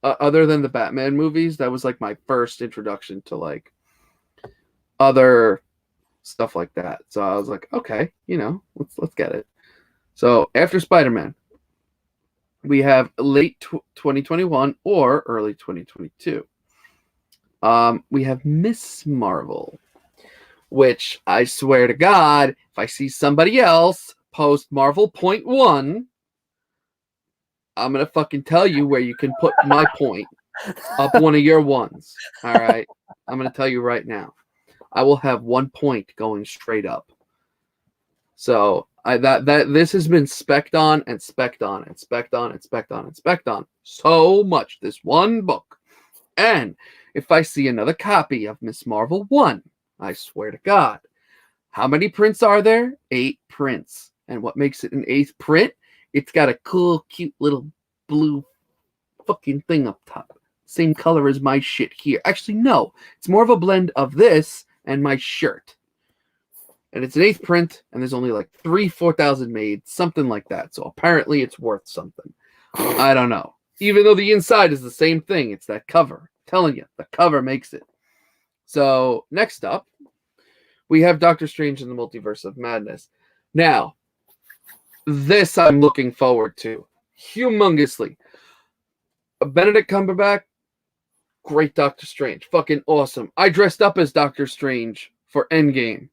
other than the Batman movies, that was like my first introduction to like other stuff like that. So I was like, okay, let's get it. So after Spider-Man, we have late 2021 or early 2022. We have Miss Marvel, which I swear to God, if I see somebody else post Marvel .1, I'm gonna fucking tell you where you can put my point up one of your ones. All right, I'm gonna tell you right now. I will have 1 point going straight up. So this has been specced on and specced on and specced on and specced on and specced on so much. This one book, and if I see another copy of Miss Marvel 1, I swear to God, how many prints are there? 8 prints. And what makes it an 8th print? It's got a cool, cute little blue fucking thing up top. Same color as my shit here. Actually, no. It's more of a blend of this and my shirt. And it's an 8th print, and there's only like 4,000 made, something like that. So apparently it's worth something. I don't know. Even though the inside is the same thing, it's that cover. I'm telling you, the cover makes it. So next up, we have Doctor Strange in the Multiverse of Madness. Now, this I'm looking forward to humongously. Benedict Cumberbatch, great Doctor Strange. Fucking awesome. I dressed up as Doctor Strange for Endgame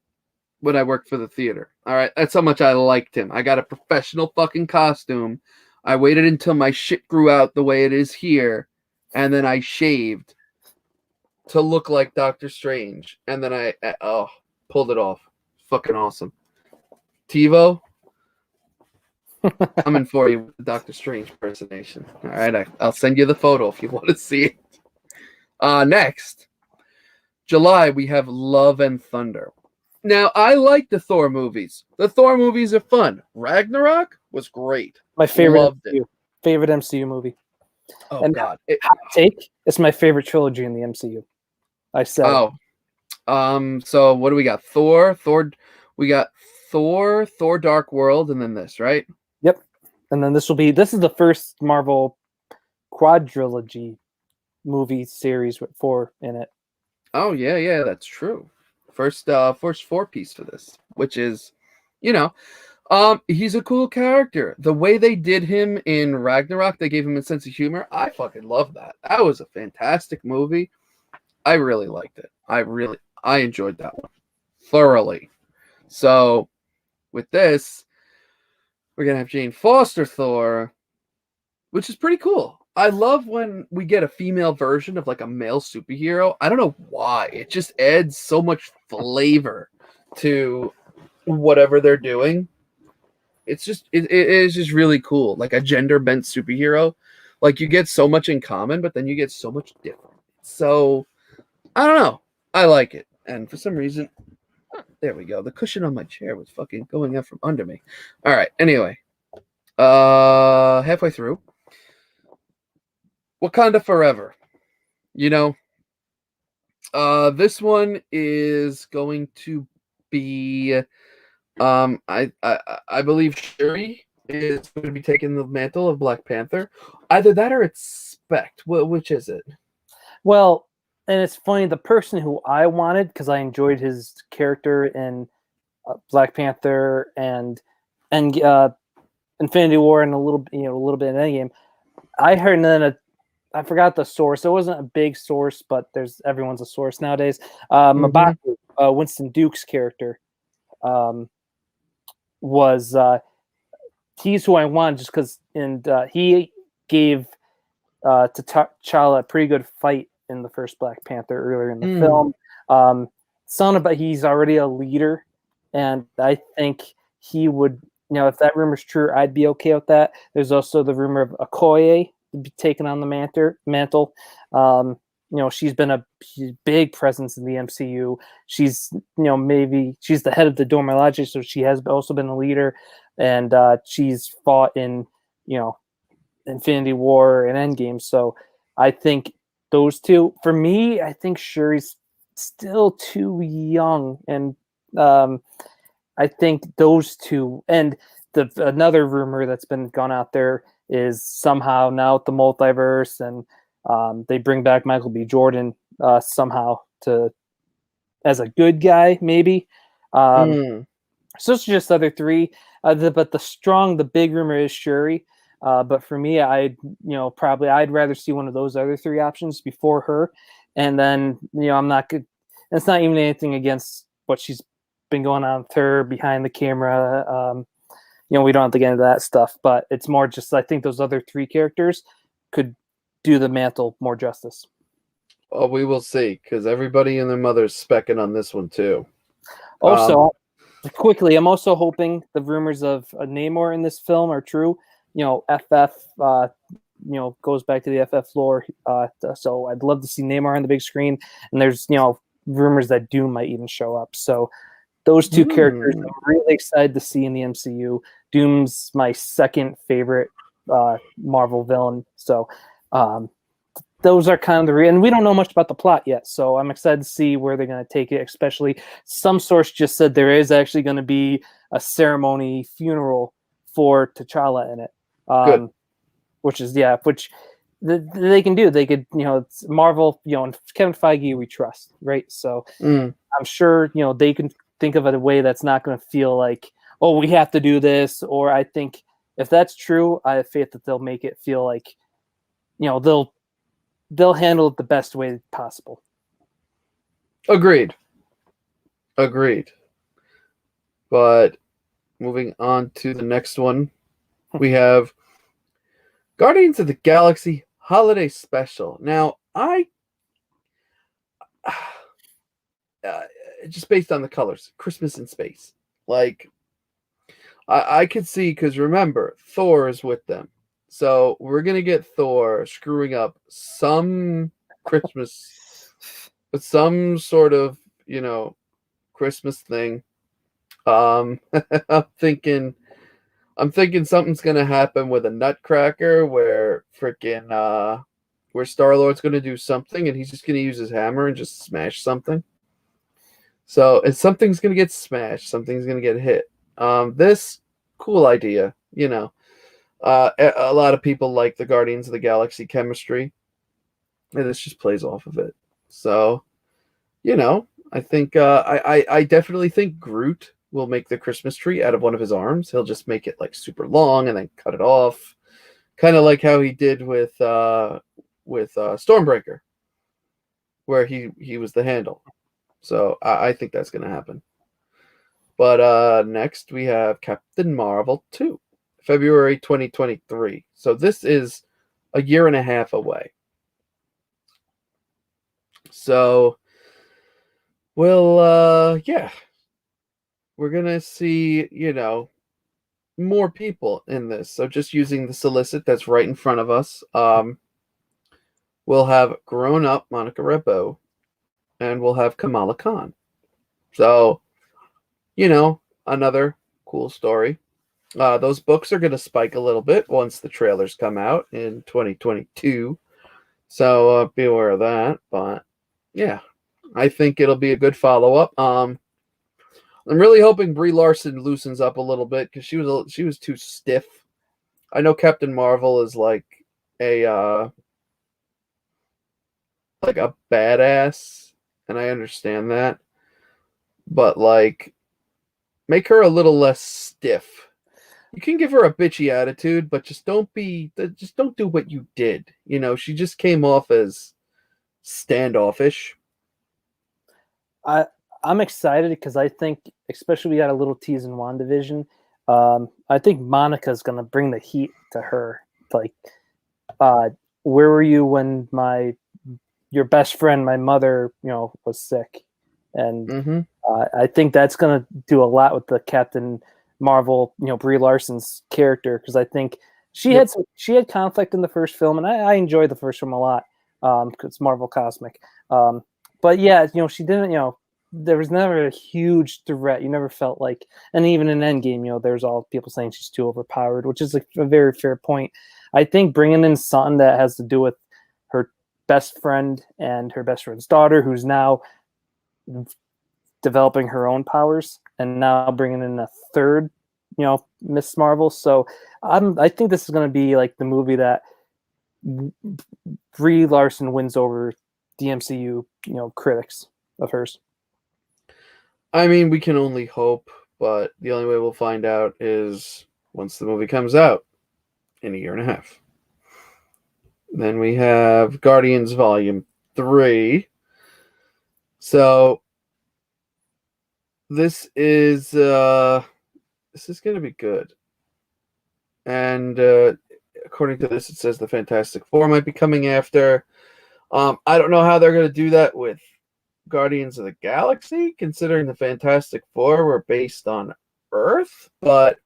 when I worked for the theater. All right, that's how much I liked him. I got a professional fucking costume. I waited until my shit grew out the way it is here, and then I shaved to look like Doctor Strange, and then I pulled it off. Fucking awesome. TiVo, Coming for you with the Doctor Strange impersonation. All right, I'll send you the photo if you want to see it. Next, July, we have Love and Thunder. Now, I like the Thor movies. The Thor movies are fun. Ragnarok was great. My favorite Loved it. favorite MCU movie. Oh, And God. hot take, it's my favorite trilogy in the MCU. I said it. So what do we got? Thor, we got Thor, Dark World, and then this, right? Yep. And then this is the first Marvel quadrilogy movie series with 4 in it. Oh yeah, that's true. First 4-piece for this, which is, he's a cool character. The way they did him in Ragnarok, they gave him a sense of humor. I fucking love that. That was a fantastic movie. I really liked it. I enjoyed that one thoroughly. So with this, we're gonna have Jane Foster Thor, which is pretty cool. I love when we get a female version of like a male superhero. I don't know why. It just adds so much flavor to whatever they're doing. It is just really cool. Like a gender bent superhero. Like you get so much in common, but then you get so much different. So I don't know. I like it. And for some reason, there we go. The cushion on my chair was fucking going up from under me. All right. Anyway, halfway through, Wakanda Forever. This one is going to be, I believe Shuri is going to be taking the mantle of Black Panther. Either that or it's Spect. Which is it? Well, and it's funny, the person who I wanted, because I enjoyed his character in Black Panther and Infinity War and a little bit in Endgame. I heard, and then I forgot the source. It wasn't a big source, but everyone's a source nowadays. M'Baku, Winston Duke's character, was he's who I wanted just because, and he gave T'Challa a pretty good fight in the first Black Panther earlier in the film. He's already a leader, and I think he would. If that rumor's true, I'd be okay with that. There's also the rumor of Okoye be taking on the mantle. She's been a big presence in the MCU. She's, maybe she's the head of the Dora Milaje, so she has also been a leader, and she's fought in, Infinity War and Endgame. So I think those two, for me, I think Shuri's still too young, and I think those two, and another rumor that's been gone out there is somehow now with the multiverse, and they bring back Michael B. Jordan somehow as a good guy, maybe. So it's just other three. But the big rumor is Shuri. But for me, I'd rather see one of those other three options before her. And then, I'm not good. It's not even anything against what she's been going on with her behind the camera. We don't have to get into that stuff, but it's more just, I think those other three characters could do the mantle more justice. Well, we will see, because everybody and their mother's specking on this one too. Also, quickly, I'm also hoping the rumors of Namor in this film are true. FF, goes back to the FF lore. So I'd love to see Namor on the big screen. And there's, rumors that Doom might even show up. So those two characters I'm really excited to see in the MCU. Doom's my second favorite Marvel villain. So those are kind of and we don't know much about the plot yet. So I'm excited to see where they're going to take it, especially some source just said there is actually going to be a ceremony funeral for T'Challa in it. Good. Which they can do. They could, it's Marvel, and Kevin Feige we trust, right? So I'm sure, they can think of it a way that's not going to feel like, oh, we have to do this. Or I think if that's true, I have faith that they'll make it feel like, they'll handle it the best way possible. Agreed. But moving on to the next one, we have Guardians of the Galaxy Holiday Special. Now, just based on the colors, Christmas in space. Like, I could see, because remember, Thor is with them. So we're going to get Thor screwing up some Christmas, with some sort of, Christmas thing. Um, I'm thinking, I'm thinking something's gonna happen with a Nutcracker where where Star Lord's gonna do something and he's just gonna use his hammer and just smash something. So and something's gonna get smashed, something's gonna get hit. This cool idea, a lot of people like the Guardians of the Galaxy chemistry, and this just plays off of it. So, I think I definitely think Groot will make the Christmas tree out of one of his arms. He'll just make it like super long and then cut it off, kind of like how he did with Stormbreaker, where he was the handle. So I think that's gonna happen. But next we have Captain Marvel 2, February 2023. So this is a year and a half away. So yeah, we're gonna see, more people in this. So just using the solicit that's right in front of us, we'll have grown up Monica Rambeau, and we'll have Kamala Khan. So, another cool story. Those books are gonna spike a little bit once the trailers come out in 2022. So be aware of that. But yeah, I think it'll be a good follow up. I'm really hoping Brie Larson loosens up a little bit because she was too stiff. I know Captain Marvel is like a badass, and I understand that, but like make her a little less stiff. You can give her a bitchy attitude, but just don't do what you did. She just came off as standoffish. I'm excited because I think, especially we got a little tease in WandaVision. I think Monica's gonna bring the heat to her. Like, where were you when your best friend, my mother, was sick, and I think that's gonna do a lot with the Captain Marvel, Brie Larson's character, because I think she had conflict in the first film, and I enjoyed the first film a lot because it's Marvel Cosmic. But yeah, she didn't, there was never a huge threat. You never felt like, and even in Endgame, there's all people saying she's too overpowered, which is a very fair point. I think bringing in something that has to do with her best friend and her best friend's daughter, who's now developing her own powers, and now bringing in a third, Miss Marvel. So I think this is going to be like the movie that Brie Larson wins over the MCU, critics of hers. I mean, we can only hope, but the only way we'll find out is once the movie comes out in a year and a half. Then we have Guardians Volume 3. So this is going to be good. And according to this, it says the Fantastic Four might be coming after. I don't know how they're going to do that with Guardians of the Galaxy, considering the Fantastic Four were based on Earth, but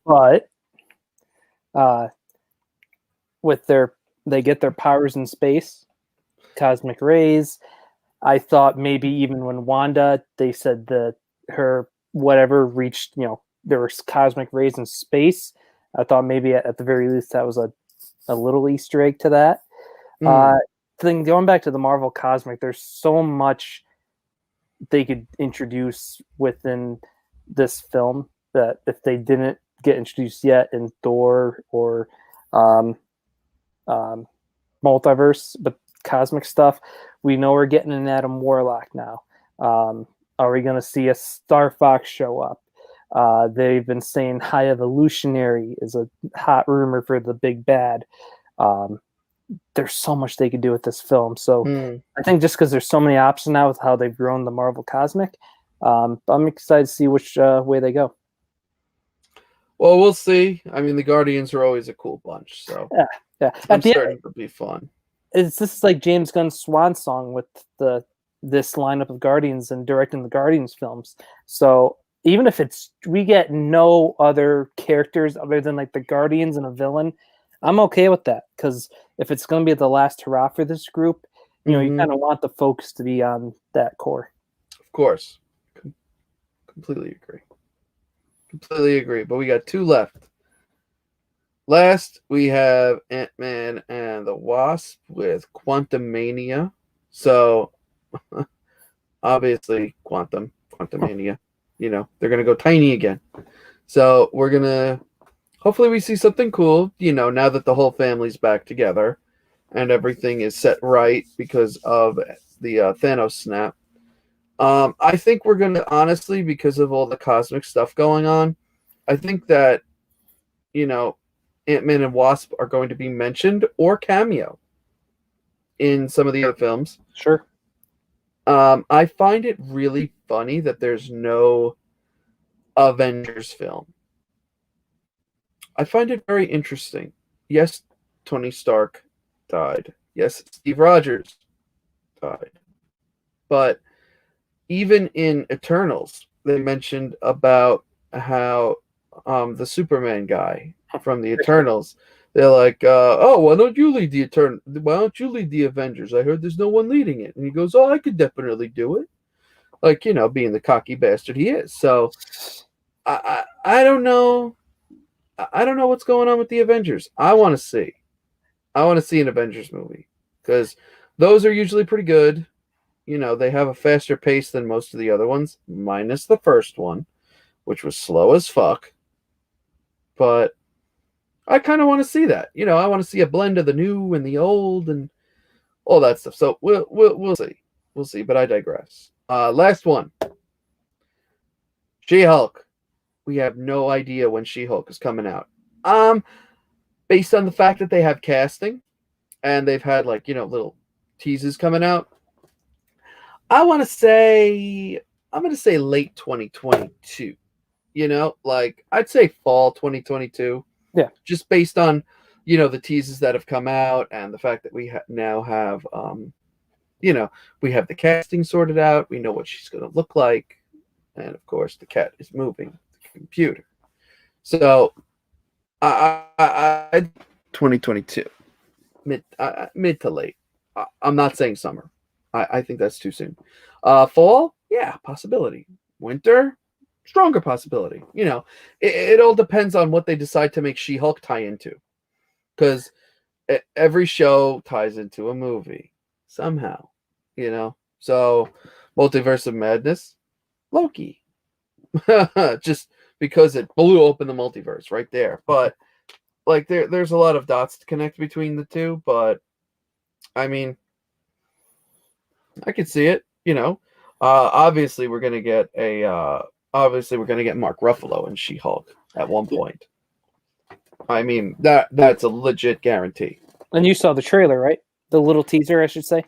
with they get their powers in space, cosmic rays. I thought maybe even when Wanda, they said that her whatever reached, there were cosmic rays in space. I thought maybe at the very least that was a little Easter egg to that. Then going back to the Marvel Cosmic, there's so much they could introduce within this film that if they didn't get introduced yet in Thor or Multiverse, but cosmic stuff, we know we're getting an Adam Warlock now. Are we going to see a Star Fox show up? They've been saying High Evolutionary is a hot rumor for the big bad. There's so much they could do with this film. So I think just because there's so many options now with how they've grown the Marvel Cosmic, I'm excited to see which way they go. Well, we'll see. I mean, the Guardians are always a cool bunch, so yeah. I'm certain it'll be fun. This is like James Gunn's swan song with this lineup of Guardians and directing the Guardians films. So even if we get no other characters other than like the Guardians and a villain, I'm okay with that, because if it's going to be the last hurrah for this group, you know, you kind of want the focus to be on that core. Of course. Completely agree. Completely agree. But we got 2 left. Last, we have Ant-Man and the Wasp with Quantumania. So, obviously, Quantumania. You know, they're going to go tiny again. So, we're going to... Hopefully we see something cool, you know, now that the whole family's back together and everything is set right because of the Thanos snap. I think we're going to, honestly, because of all the cosmic stuff going on, I think that, you know, Ant-Man and Wasp are going to be mentioned or cameo in some of the other films. Sure. I find it really funny that there's no Avengers film. I find it very interesting. Yes, Tony Stark died. Yes, Steve Rogers died. But even in Eternals, they mentioned about how the Superman guy from the Eternals, they're like, oh, why don't you lead the Avengers? I heard there's no one leading it. And he goes, oh, I could definitely do it. Like, you know, being the cocky bastard he is. So I don't know. I don't know what's going on with the Avengers. I want to see an Avengers movie, because those are usually pretty good. You know, they have a faster pace than most of the other ones, minus the first one, which was slow as fuck. But I kind of want to see that. You know, I want to see a blend of the new and the old and all that stuff. So we'll see. We'll see, but I digress. Last one. She-Hulk. We have no idea when She-Hulk is coming out. Based on the fact that they have casting and they've had, like, you know, little teases coming out, I'm going to say late 2022. You know, like, I'd say fall 2022. Yeah. Just based on, you know, the teases that have come out and the fact that we now have, you know, we have the casting sorted out. We know what she's going to look like. And, of course, the cat is moving the computer. So, I 2022. Mid to late. I'm not saying summer. I think that's too soon. Fall, yeah, possibility. Winter, stronger possibility. You know, it all depends on what they decide to make She-Hulk tie into, because every show ties into a movie somehow. You know, so Multiverse of Madness, Loki, just because it blew open the multiverse right there. But like, there's a lot of dots to connect between the two. But I mean, I could see it, you know. Obviously we're gonna get Mark Ruffalo in She-Hulk at one point. I mean, that's a legit guarantee. And you saw the trailer, right? The little teaser, I should say.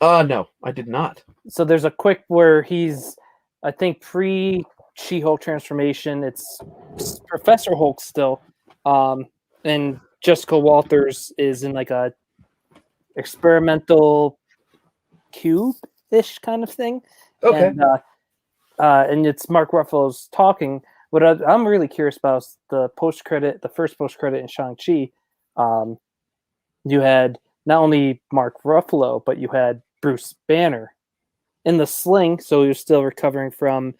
No, I did not. So there's a quick where he's, I think, pre She-Hulk transformation. It's Professor Hulk still, and Jessica Walters is in like a experimental cube-ish kind of thing. Okay. And it's Mark Ruffalo's talking. What I'm really curious about is the first post-credit in Shang-Chi. You had not only Mark Ruffalo, but you had Bruce Banner in the sling, so he was still recovering from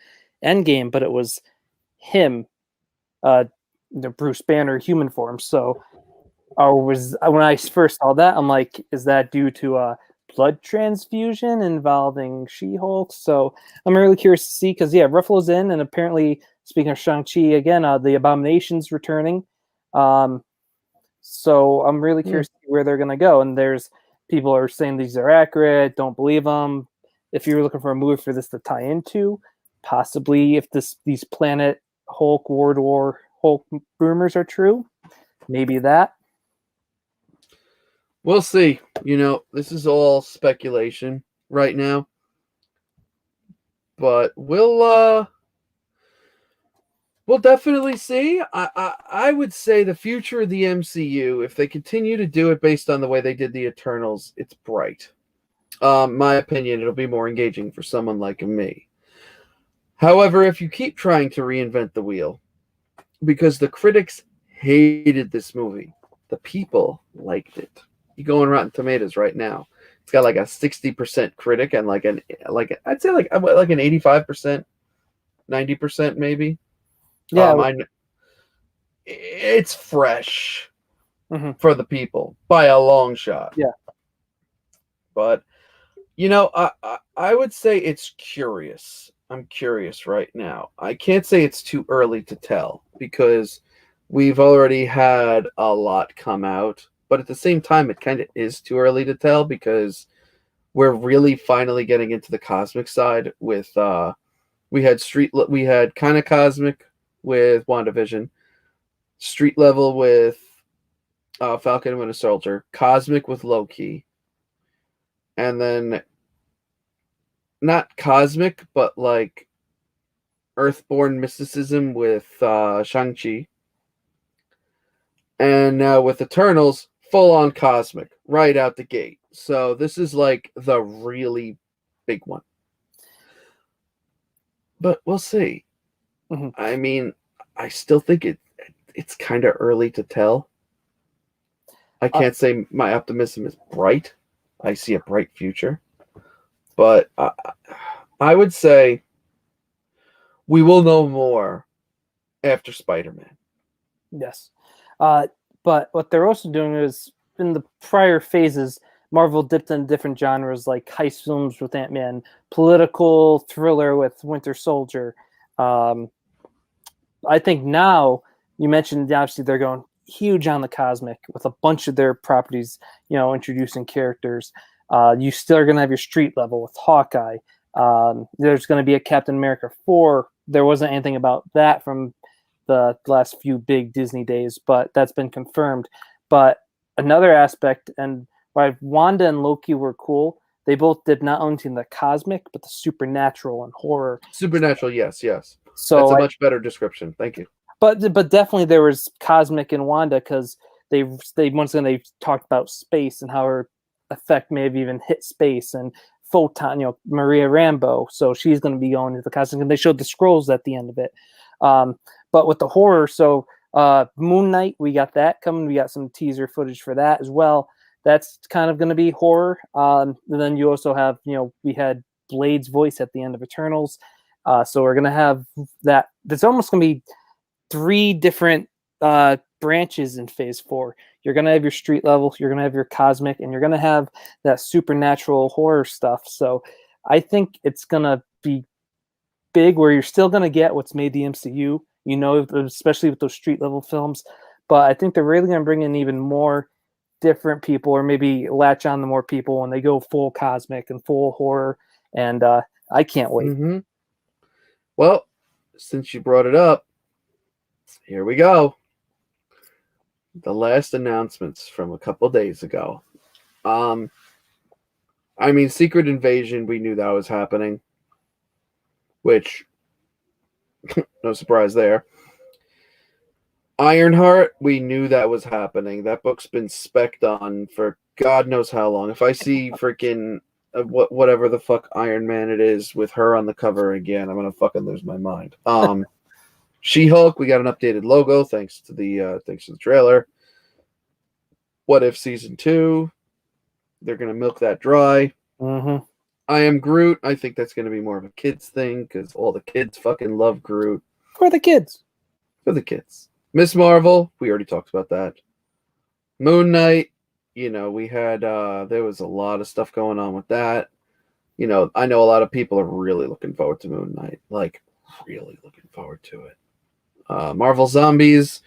Endgame, but it was him, the Bruce Banner human form. So when I first saw that, I'm like, is that due to a blood transfusion involving She-Hulk? So I'm really curious to see, because yeah, Ruffalo's in, and apparently, speaking of Shang-Chi again, the Abomination's returning. So I'm really curious to see where they're gonna go. And there's people are saying these are accurate, don't believe them. If you're looking for a movie for this to tie into, possibly if these Planet Hulk, World War Hulk rumors are true, maybe that. We'll see. You know, this is all speculation right now, but we'll definitely see. I would say the future of the MCU, if they continue to do it based on the way they did the Eternals, it's bright. My opinion, it'll be more engaging for someone like me. However, if you keep trying to reinvent the wheel, because the critics hated this movie, the people liked it. You go on Rotten Tomatoes right now. It's got like a 60% critic and I'd say like an 85%, 90% maybe. Yeah. I It's fresh Mm-hmm. for the people by a long shot. Yeah. But I would say it's curious. I'm curious right now. I can't say it's too early to tell because we've already had a lot come out, but at the same time, it kind of is too early to tell because we're really finally getting into the cosmic side with we had kind of cosmic with WandaVision, street level with Falcon and Winter Soldier, cosmic with Loki, and then not cosmic, but like earthborn mysticism with Shang-Chi. And now with Eternals, full on cosmic, right out the gate. So this is like the really big one. But we'll see. Mm-hmm. I mean, I still think it's kind of early to tell. I can't say my optimism is bright. I see a bright future. But I would say we will know more after Spider-Man. Yes. But what they're also doing is in the prior phases, Marvel dipped in different genres like heist films with Ant-Man, political thriller with Winter Soldier. I think now you mentioned obviously they're going huge on the cosmic with a bunch of their properties, introducing characters. You still are going to have your street level with Hawkeye. There's going to be a Captain America 4. There wasn't anything about that from the last few big Disney days, but that's been confirmed. But another aspect, and why Wanda and Loki were cool, they both did not only the cosmic, but the supernatural and horror. Supernatural, yes. So that's a much better description. Thank you. But definitely there was cosmic in Wanda because they once again they talked about space and how her effect may have even hit space and Photon, Maria Rambeau. So she's going to be going into the cosmic, and they showed the scrolls at the end of it. But with the horror, so Moon Knight, we got that coming. We got some teaser footage for that as well. That's kind of going to be horror. And then you also have, we had Blade's voice at the end of Eternals. So we're going to have that. There's almost going to be 3 different branches in Phase 4. You're going to have your street level, you're going to have your cosmic, and you're going to have that supernatural horror stuff. So I think it's going to be big where you're still going to get what's made the MCU, especially with those street level films. But I think they're really going to bring in even more different people, or maybe latch on to more people when they go full cosmic and full horror. And I can't wait. Mm-hmm. Well, since you brought it up, here we go. The last announcements from a couple days ago. Secret Invasion, we knew that was happening, which no surprise there. Ironheart, we knew that was happening. That book's been spec'd on for God knows how long. If I see freaking whatever the fuck Iron Man it is with her on the cover again, I'm gonna fucking lose my mind. She-Hulk, we got an updated logo thanks to the trailer. What If Season 2? They're gonna milk that dry. Mm-hmm. I Am Groot. I think that's gonna be more of a kids thing because all the kids fucking love Groot. For the kids. Miss Marvel, we already talked about that. Moon Knight, we had there was a lot of stuff going on with that. I know a lot of people are really looking forward to Moon Knight, like really looking forward to it. Marvel Zombies,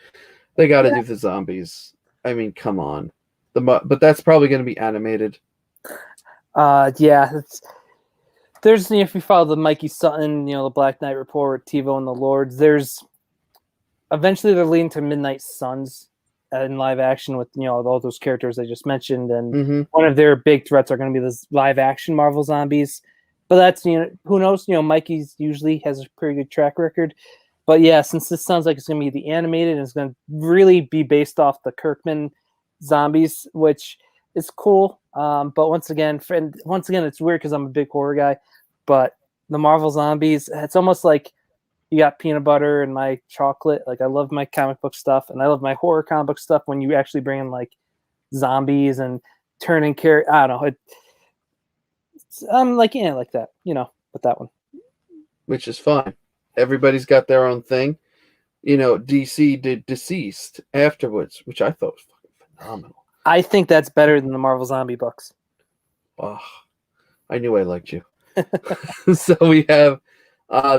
they got to do the zombies. I mean, come on. But that's probably going to be animated. Yeah. There's, if you follow the Mikey Sutton, the Black Knight Report, TiVo and the Lords, there's eventually they're leading to Midnight Suns in live action with, all those characters I just mentioned. And one of their big threats are going to be this live action Marvel Zombies. But that's, who knows? Mikey's usually has a pretty good track record. But yeah, since this sounds like it's going to be the animated, and it's going to really be based off the Kirkman zombies, which is cool. But once again, it's weird because I'm a big horror guy. But the Marvel Zombies. It's almost like you got peanut butter and my chocolate. Like I love my comic book stuff and I love my horror comic book stuff. When you actually bring in like zombies and turning character, I don't know. I'm like, yeah, like that, with that one. which is fine. Everybody's got their own thing. DC did Deceased afterwards, which I thought was fucking phenomenal. I think that's better than the Marvel Zombie books. Oh, I knew I liked you. So we have,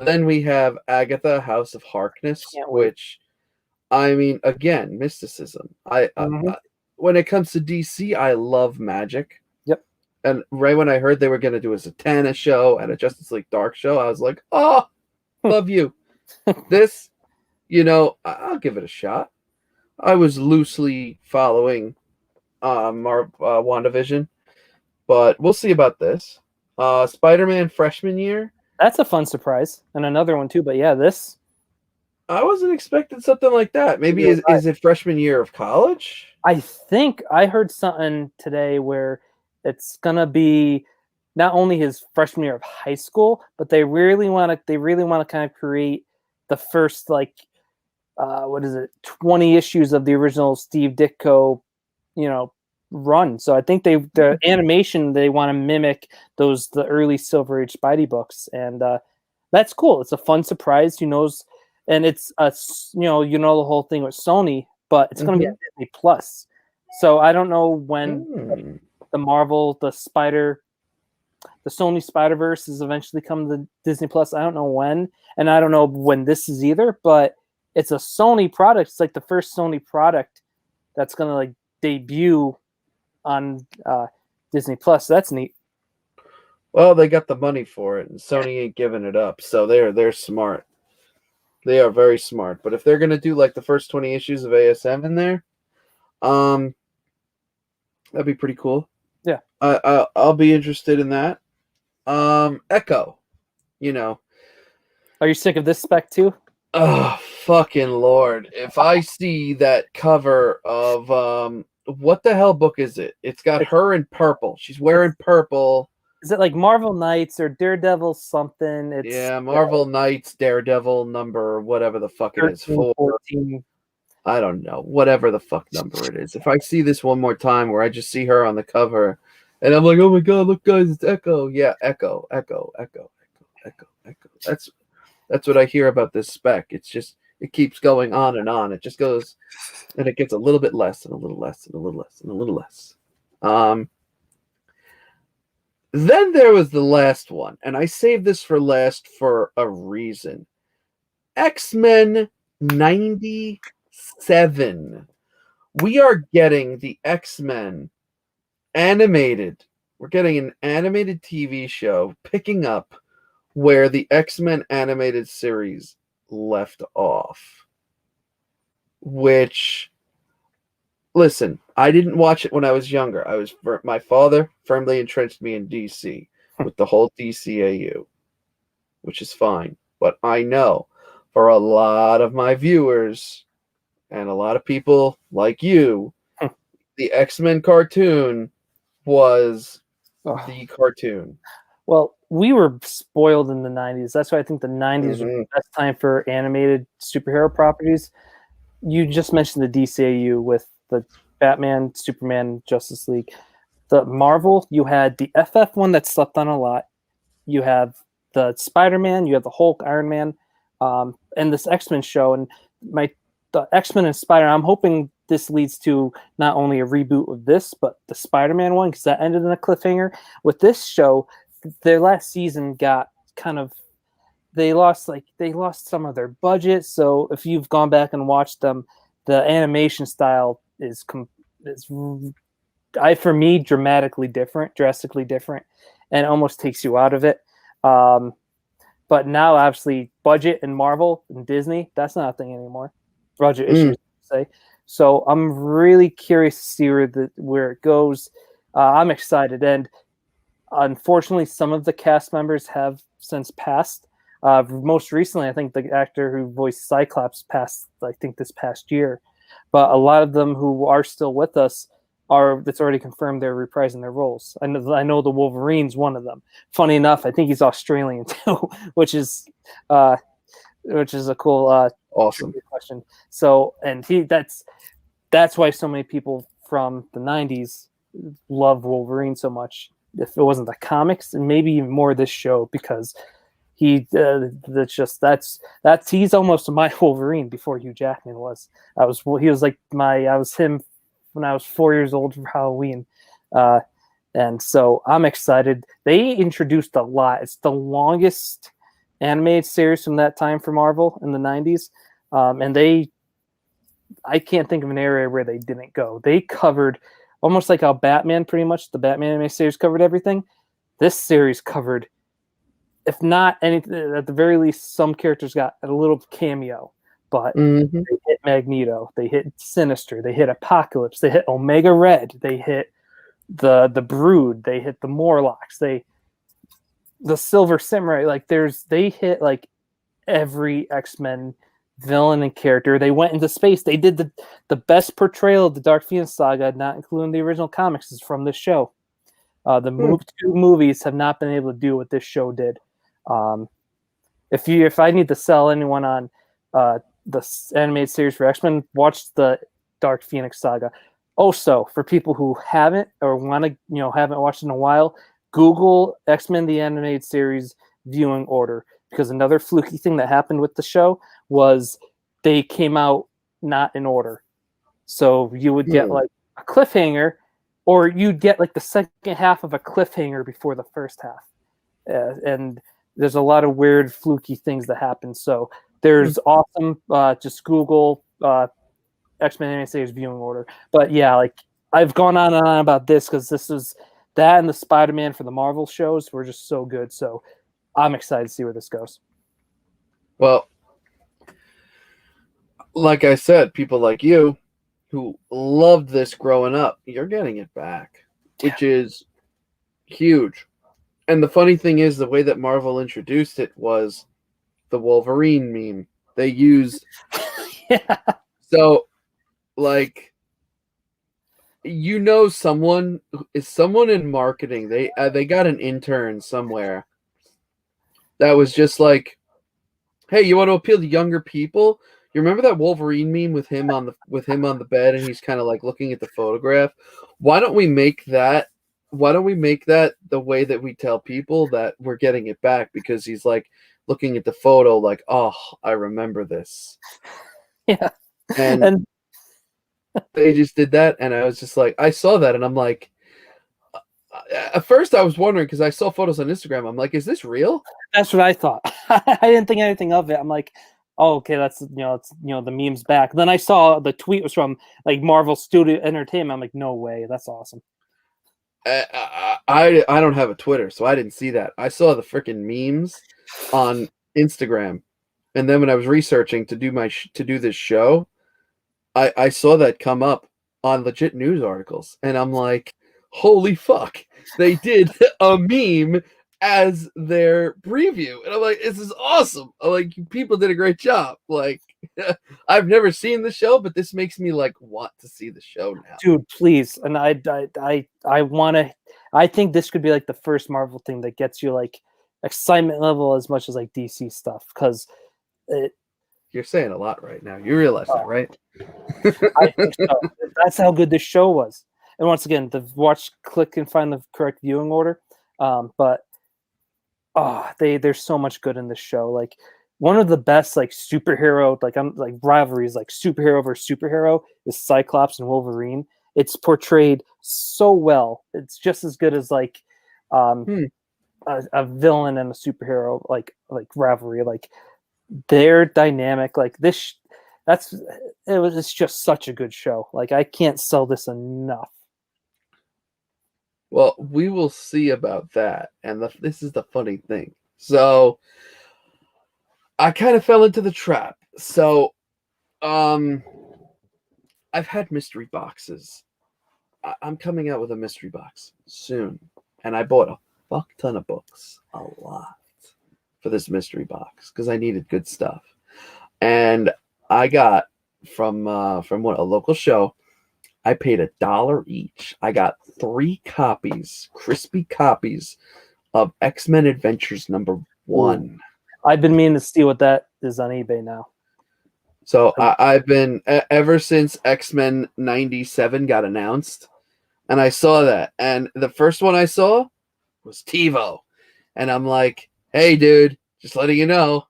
then we have Agatha, House of Harkness, which, I mean, again, mysticism. I when it comes to DC, I love magic. Yep. And right when I heard they were going to do a Zatanna show and a Justice League Dark show, I was like, oh, love you. This, I'll give it a shot. I was loosely following WandaVision, but we'll see about this. Spider-Man freshman year. That's a fun surprise. And another one too, but yeah, this. I wasn't expecting something like that. Maybe is it freshman year of college? I think I heard something today where it's gonna be not only his freshman year of high school, but they really want to kind of create the first 20 issues of the original Steve Ditko, run. So I think the animation they want to mimic the early Silver Age Spidey books, and that's cool. It's a fun surprise. Who knows? And it's the whole thing with Sony, but it's going to be on Disney Plus. So I don't know when the Sony Spider-Verse is eventually come to Disney Plus. I don't know when, and I don't know when this is either. But it's a Sony product. It's like the first Sony product that's going to debut on Disney Plus. So that's neat. Well, they got the money for it, and Sony ain't giving it up. So they're smart. They are very smart. But if they're gonna do the first 20 issues of ASM in there, that'd be pretty cool. Yeah, I'll be interested in that. Echo, Are you sick of this spec too? Oh fucking Lord! If I see that cover of what the hell book is it? It's got her in purple. She's wearing purple. Is it like Marvel Knights or Daredevil something? It's Marvel Knights, Daredevil number, whatever the fuck 13, it is. 14. I don't know. Whatever the fuck number it is. If I see this one more time where I just see her on the cover and I'm like, oh my God, look guys, it's Echo. Yeah, Echo. That's what I hear about this spec. It's just, it keeps going on and on. It just goes and it gets a little bit less and a little less and a little less and a little less. Then there was the last one, and I saved this for last for a reason. X-Men 97. We are getting the X-Men animated. We're getting an animated TV show picking up where the X-Men animated series left off. Which, listen, I didn't watch it when I was younger. My father firmly entrenched me in DC with the whole DCAU, which is fine. But I know for a lot of my viewers and a lot of people like you, the X-Men cartoon was the cartoon. Well, we were spoiled in the 90s. That's why I think the 90s was the best time for animated superhero properties. You just mentioned the DCAU with the Batman, Superman, Justice League. The Marvel, you had the FF one that slept on a lot. You have the Spider-Man, you have the Hulk, Iron Man, and this X-Men show. And the X-Men and Spider, I'm hoping this leads to not only a reboot of this, but the Spider-Man one, because that ended in a cliffhanger. With this show, their last season got kind of, they lost some of their budget. So if you've gone back and watched them, the animation style is for me drastically different, and almost takes you out of it. But now, obviously, budget and Marvel and Disney, that's not a thing anymore. Budget issues, say. So I'm really curious to see where it goes. I'm excited, and unfortunately, some of the cast members have since passed. Most recently, I think the actor who voiced Cyclops passed, I think, this past year. But a lot of them who are still with us that's already confirmed they're reprising their roles. I know the Wolverine's one of them. Funny enough, I think he's Australian too, which is a cool Awesome. question. So, and that's why so many people from the 90s love Wolverine so much. If it wasn't the comics, and maybe even more this show, because that's he's almost my Wolverine before Hugh Jackman was. I was him when I was 4 years old for Halloween, and so I'm excited. They introduced a lot. It's the longest animated series from that time for Marvel in the 90s, and I can't think of an area where they didn't go. They covered almost like how Batman, pretty much the Batman anime series covered everything. This series covered, if not anything, at the very least, some characters got a little cameo. But they hit Magneto, they hit Sinister, they hit Apocalypse, they hit Omega Red, they hit the Brood, they hit the Morlocks, the Silver Samurai. Like they hit like every X-Men villain and character. They went into space. They did the best portrayal of the Dark Phoenix saga, not including the original comics, is from this show. Two movies have not been able to do what this show did. If I need to sell anyone on the animated series for X-Men, watch the Dark Phoenix saga. Also, for people who haven't or want to, haven't watched in a while, Google X-Men the Animated Series viewing order, because another fluky thing that happened with the show was they came out not in order. So you would get like a cliffhanger, or you'd get like the second half of a cliffhanger before the first half. And there's a lot of weird fluky things that happen. So there's awesome, just Google X-Men Animated Series viewing order. But yeah, like I've gone on and on about this because that and the Spider-Man for the Marvel shows were just so good. So I'm excited to see where this goes. Well, like I said, people like you who loved this growing up, you're getting it back, which is huge. And the funny thing is, the way that Marvel introduced it was the Wolverine meme. They used... So, like, someone in marketing, they got an intern somewhere that was just like, hey, you want to appeal to younger people? You remember that Wolverine meme with him on the bed and he's kind of like looking at the photograph? Why don't we make that the way that we tell people that we're getting it back, because he's like looking at the photo like, oh, I remember this. Yeah. And they just did that, and I was just like, I saw that and I'm like, at first I was wondering, because I saw photos on Instagram, I'm like, is this real? That's what I thought. I didn't think anything of it. I'm like, oh, okay, that's it's the meme's back. Then I saw the tweet was from like Marvel Studio Entertainment. I'm like, no way, that's awesome. I don't have a Twitter, so I didn't see that. I saw the freaking memes on Instagram, and then when I was researching to do this show, I saw that come up on legit news articles, and I'm like, holy fuck, they did a meme as their preview. And I'm like, this is awesome. I'm like, people did a great job. Like, I've never seen the show, but this makes me like want to see the show now. Dude, please. And I think this could be like the first Marvel thing that gets you like excitement level as much as like DC stuff, because you're saying a lot right now. You realize that, right? I think so. That's how good this show was. And once again, click and find the correct viewing order. But there's so much good in this show. Like one of the best like superhero rivalries, like superhero versus superhero, is Cyclops and Wolverine. It's portrayed so well. It's just as good as like a villain and a superhero like rivalry. Like their dynamic, like this. It's just such a good show. Like I can't sell this enough. Well, we will see about that. And this is the funny thing. So I kind of fell into the trap. So I've had mystery boxes. I'm coming out with a mystery box soon. And I bought a fuck ton of books. A lot. For this mystery box. Because I needed good stuff. And I got from a local show, I paid $1 each. I got 3 copies, crispy copies of X-Men Adventures #1. Ooh. I've been meaning to see what that is on eBay now. So I've been ever since X-Men 97 got announced, and I saw that, and the first one I saw was TiVo, and I'm like, hey, dude, just letting you know,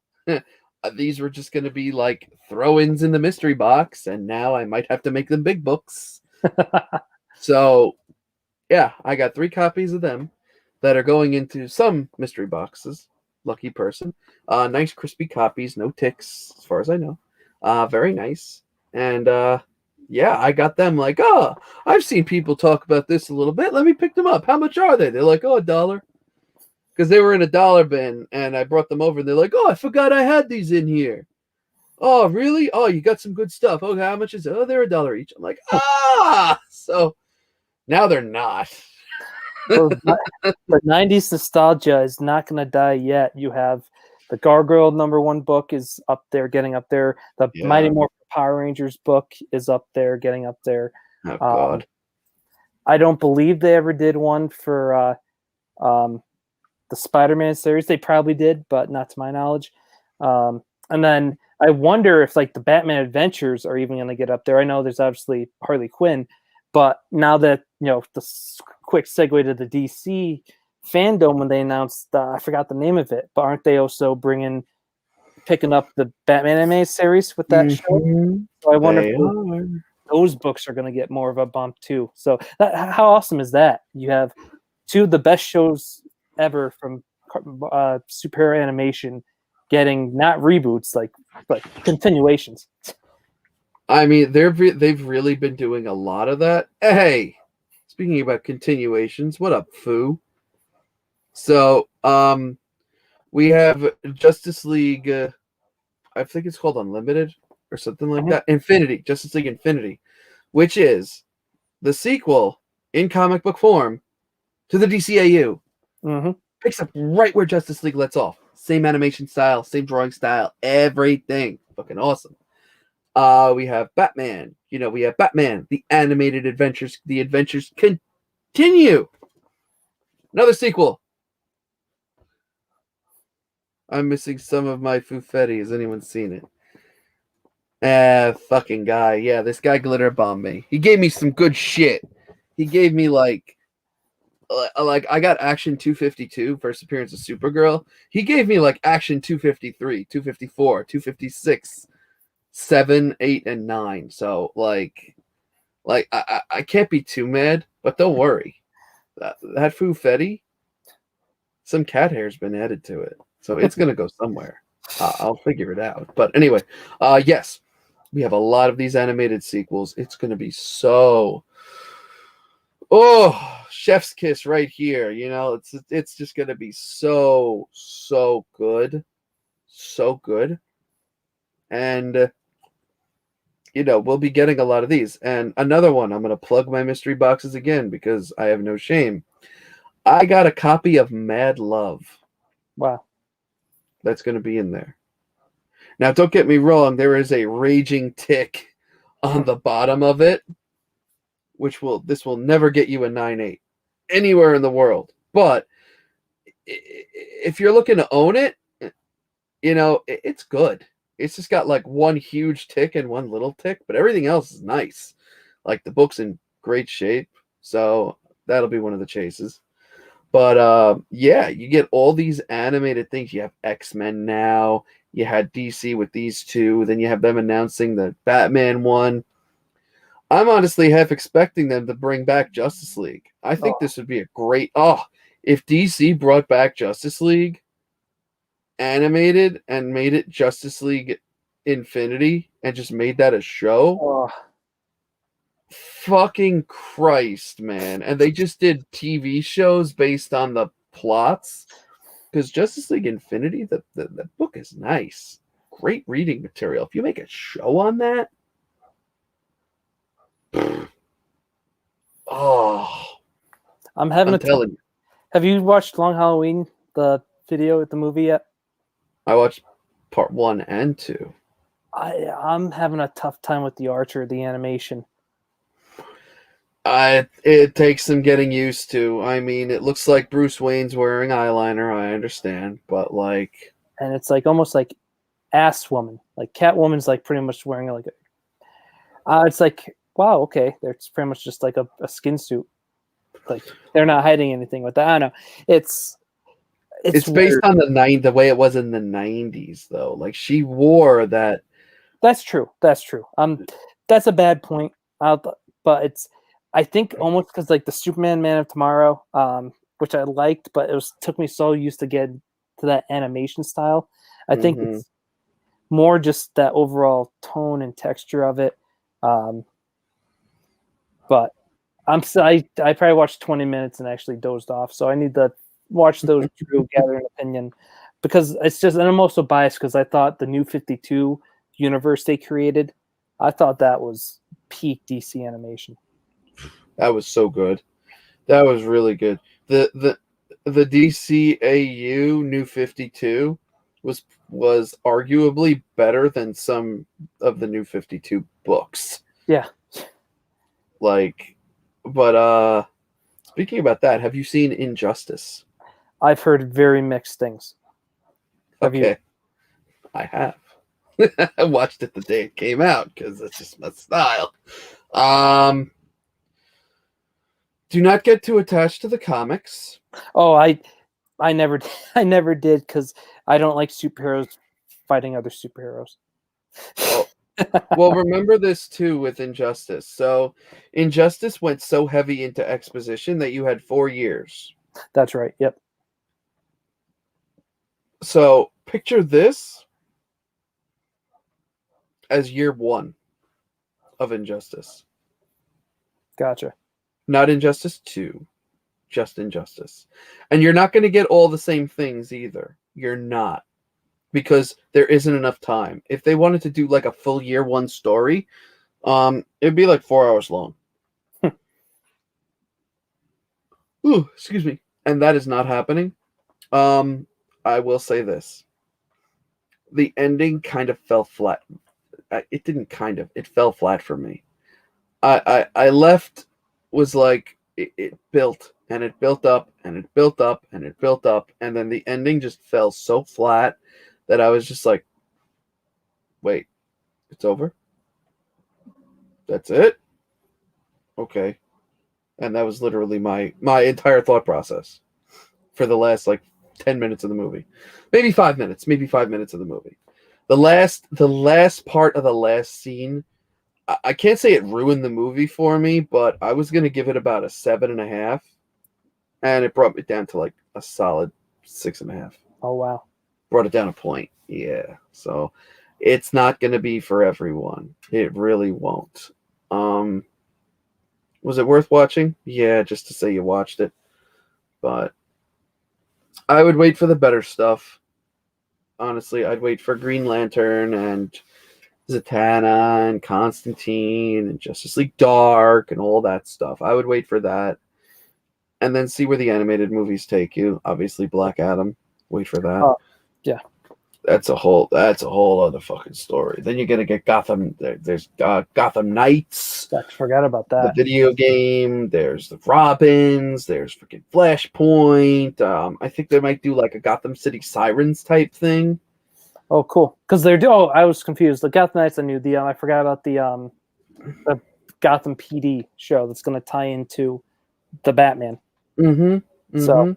these were just going to be like throw-ins in the mystery box, and now I might have to make them big books. So, yeah, I got 3 copies of them that are going into some mystery boxes. Lucky person. Nice crispy copies, no ticks, as far as I know. Very nice. And yeah, I got them like, oh, I've seen people talk about this a little bit. Let me pick them up. How much are they? They're like, oh, $1. Because they were in a dollar bin, and I brought them over, and they're like, oh, I forgot I had these in here. Oh, really? Oh, you got some good stuff. Okay, how much is it? Oh, they're $1 each. I'm like, ah! So now they're not. The 90s nostalgia is not going to die yet. You have the Gargoyle #1 book is up there, getting up there. The Mighty Morphin Power Rangers book is up there, getting up there. Oh, God. I don't believe they ever did one for the Spider-Man series. They probably did, but not to my knowledge. And then I wonder if like the Batman Adventures are even going to get up there. I know there's obviously Harley Quinn, but now that, you know, the quick segue to the DC fandom, when they announced, I forgot the name of it, but aren't they also picking up the Batman anime series with that show? So I wonder if those books are going to get more of a bump too. So how awesome is that? You have 2 of the best shows ever from superhero animation getting not reboots, but continuations. I mean, they've really been doing a lot of that. Hey, speaking about continuations, what up, Foo? So, we have Justice League, I think it's called Unlimited or something like that. Infinity, Justice League Infinity, which is the sequel in comic book form to the DCAU. Picks up right where Justice League lets off. Same animation style, same drawing style, everything. Fucking awesome. We have Batman. We have Batman, the animated adventures. The adventures continue. Another sequel. I'm missing some of my Fufetti. Has anyone seen it? Fucking guy. Yeah, this guy glitter bombed me. He gave me some good shit. He gave me like I got Action 252, first appearance of Supergirl. He gave me like Action 253, 254, 256, 7, 8, and 9. So like I can't be too mad, but don't worry. That Fufetti, some cat hair's been added to it, so it's gonna go somewhere. I'll figure it out. But anyway, yes, we have a lot of these animated sequels. It's gonna be so. Oh, chef's kiss right here. It's just gonna be so good, so good, and we'll be getting a lot of these. And another one, I'm gonna plug my mystery boxes again because I have no shame. I got a copy of Mad Love. Wow, that's gonna be in there. Now, don't get me wrong. There is a raging tick on the bottom of it, this will never get you a 9.8 anywhere in the world. But if you're looking to own it, it's good. It's just got like one huge tick and one little tick, but everything else is nice. Like the book's in great shape, so that'll be one of the chases. But yeah, you get all these animated things. You have X-Men now. You had DC with these 2. Then you have them announcing the Batman one. I'm honestly half expecting them to bring back Justice League. I think this would be a great... if DC brought back Justice League animated and made it Justice League Infinity and just made that a show... Fucking Christ, man. And they just did TV shows based on the plots. Because Justice League Infinity, the book is nice. Great reading material. If you make a show on that... Oh, I'm telling you. Have you watched Long Halloween, the video at the movie yet? I watched part 1 and 2. I'm having a tough time with the Archer, the animation. It takes some getting used to. I mean, it looks like Bruce Wayne's wearing eyeliner. I understand, but like, And it's like almost like ass woman. Like Catwoman's like pretty much wearing like it's like, wow, okay, it's pretty much just like a skin suit. Like they're not hiding anything with that. I don't know. It's based weird. on the way it was in the 90s, though. Like she wore that. That's true. That's true. That's a bad point. But it's, I think almost because like the Superman Man of Tomorrow, which I liked, but took me so used to get to that animation style. I think Mhm. it's more just that overall tone and texture of it. But I probably watched 20 minutes and actually dozed off. So I need to watch those to gather an opinion, because it's just, and I'm also biased because I thought the New 52 universe they created, I thought that was peak DC animation. That was so good. That was really good. The DCAU New 52 was arguably better than some of the New 52 books. Yeah, Like, but speaking about that, have you seen Injustice? I've heard very mixed things. Have you? Okay, I have. I watched it the day it came out because it's just my style. Um, do not get too attached to the comics. Oh, I never I never did because I don't like superheroes fighting other superheroes. Oh, well, remember this too with Injustice. So, Injustice went so heavy into exposition that you had 4 years. That's right. Yep. So, picture this as year one of Injustice. Gotcha. Not Injustice 2, just Injustice. And you're not going to get all the same things either. You're not. Because there isn't enough time. If they wanted to do like a full year one story, it'd be like 4 hours long. Ooh, excuse me. And that is not happening. I will say this. The ending kind of fell flat. It didn't kind of. It fell flat for me. I left, was like it built and it built up and it built up and it built up, and then the ending just fell so flat that I was just like, wait, it's over? That's it? Okay. And that was literally my entire thought process for the last like 10 minutes of the movie. Maybe 5 minutes, maybe 5 minutes of the movie. The last part of the last scene, I can't say it ruined the movie for me, but I was gonna give it about a 7.5, and it brought it down to like a solid 6.5. Oh wow. Brought it down a point. Yeah. So it's not gonna be for everyone. It really won't. Um was it worth watching? Yeah, just to say you watched it. But I would wait for the better stuff. Honestly, I'd wait for Green Lantern and Zatanna and Constantine and Justice League Dark and all that stuff. I would wait for that and then see where the animated movies take you. Obviously, Black Adam. Wait for that. Yeah. That's a whole other fucking story. Then you're gonna get Gotham. There's Gotham Knights, I forgot about the that. video game. There's the Robins. There's freaking Flashpoint. I think they might do like a Gotham City Sirens type thing. Oh, cool. Because I was confused. The Gotham Knights I knew. I forgot about the Gotham PD show that's going to tie into the Batman. Mm-hmm. So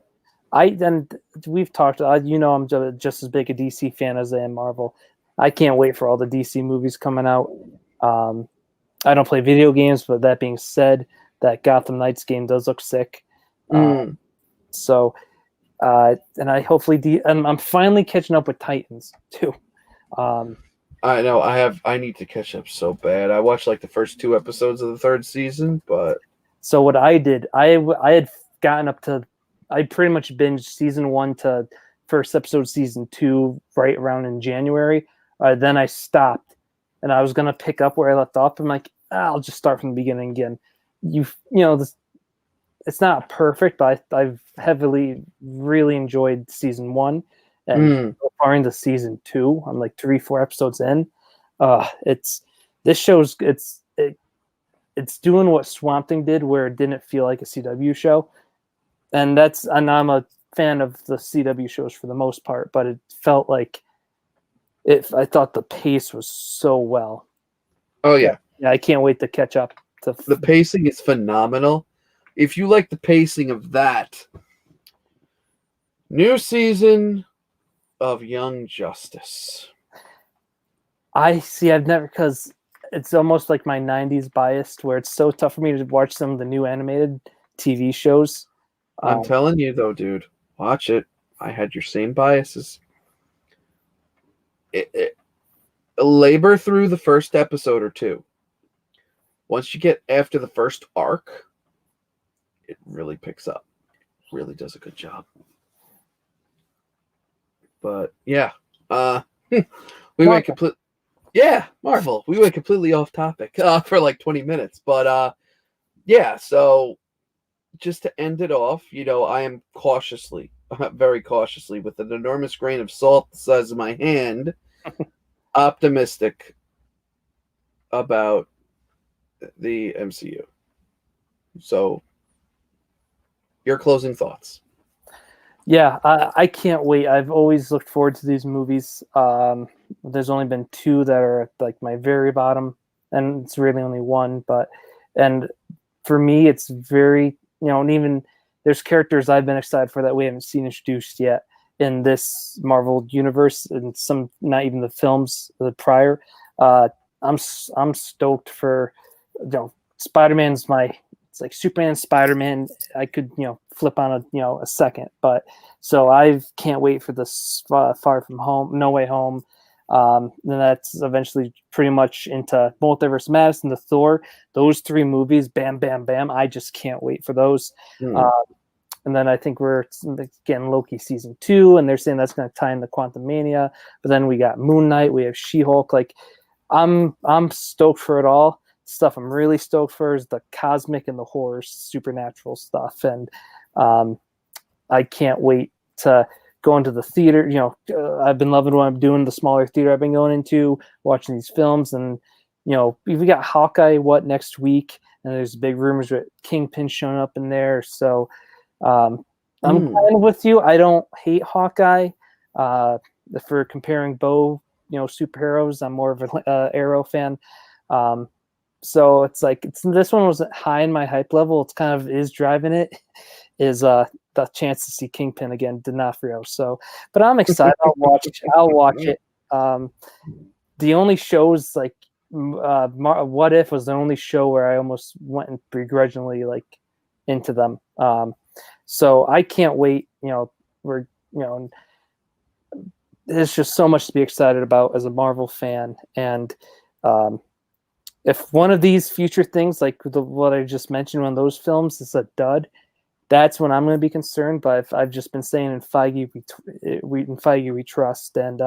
we've talked. I'm just as big a DC fan as I am Marvel. I can't wait for all the DC movies coming out. I don't play video games, but that being said, that Gotham Knights game does look sick. So. And I hopefully I'm finally catching up with Titans too. I know I need to catch up so bad. I watched like the first 2 episodes of the third season, but so what I did, I had gotten up to, I pretty much binged season 1 to first episode season 2 right around in January. Then I stopped, and I was gonna pick up where I left off. I'm like, I'll just start from the beginning again. This, it's not perfect, but I've heavily really enjoyed season 1, and so far into season 2, I'm like 3-4 episodes in. It's this show's it's doing what Swamp Thing did, where it didn't feel like a CW show, and I'm a fan of the CW shows for the most part, but it felt like I thought the pace was so well. Oh yeah, Yeah, I can't wait to catch up. the pacing is phenomenal. If you like the pacing of that, new season of Young Justice. I see. I've never, because it's almost like my '90s biased, where it's so tough for me to watch some of the new animated TV shows. I'm telling you though, dude, watch it. I had your same biases. Labor through the first episode or two. Once you get after the first arc, it really picks up. Really does a good job. But yeah, we went complete. Yeah, Marvel. We went completely off topic for like 20 minutes, but yeah. So just to end it off, I am cautiously, very cautiously, with an enormous grain of salt the size of my hand, optimistic about the MCU. So, your closing thoughts? Yeah, I can't wait. I've always looked forward to these movies. There's only been two that are at like my very bottom, and it's really only one. And for me, it's very, and even there's characters I've been excited for that we haven't seen introduced yet in this Marvel universe, and some not even the films the prior. I'm stoked for, Spider-Man's it's like Superman, Spider-Man. I could, flip on a second, but so I can't wait for this Far From Home, No Way Home. And that's eventually pretty much into Multiverse Madness and the Thor. Those three movies, bam, bam, bam. I just can't wait for those. And then I think we're getting Loki season 2, and they're saying that's going to tie into Quantum Mania. But then we got Moon Knight, we have She-Hulk. Like, I'm stoked for it all. Stuff I'm really stoked for is the cosmic and the horror supernatural stuff, and I can't wait to go into the theater. I've been loving what I'm doing, the smaller theater I've been going into, watching these films, and we got Hawkeye next week, and there's big rumors with Kingpin showing up in there. So I'm kind of with you. I don't hate Hawkeye. For comparing both superheroes, I'm more of an Arrow fan. So it's like this one wasn't high in my hype level. It's kind of is driving it is the chance to see Kingpin again, D'Onofrio. So, but I'm excited. I'll watch it. The only shows like What If was the only show where I almost went and begrudgingly like into them. So I can't wait. There's just so much to be excited about as a Marvel fan, and if one of these future things, like what I just mentioned, one of those films is a dud, that's when I'm going to be concerned. But if I've just been saying in Feige we trust, and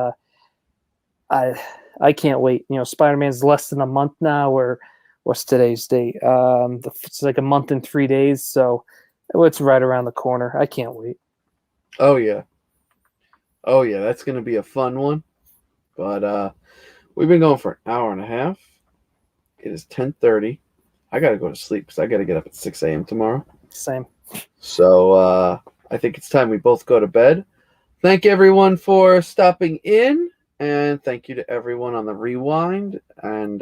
I can't wait. Spider-Man's less than a month now, or what's today's date? It's like a month and 3 days, so it's right around the corner. I can't wait. Oh yeah, that's going to be a fun one. But we've been going for an hour and a half. It is 10:30. I got to go to sleep because I got to get up at 6 a.m. tomorrow. Same. So I think it's time we both go to bed. Thank everyone for stopping in, and thank you to everyone on the rewind. And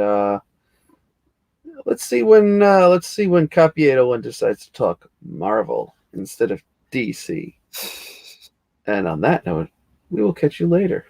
let's see when Copy801 decides to talk Marvel instead of DC. And on that note, we will catch you later.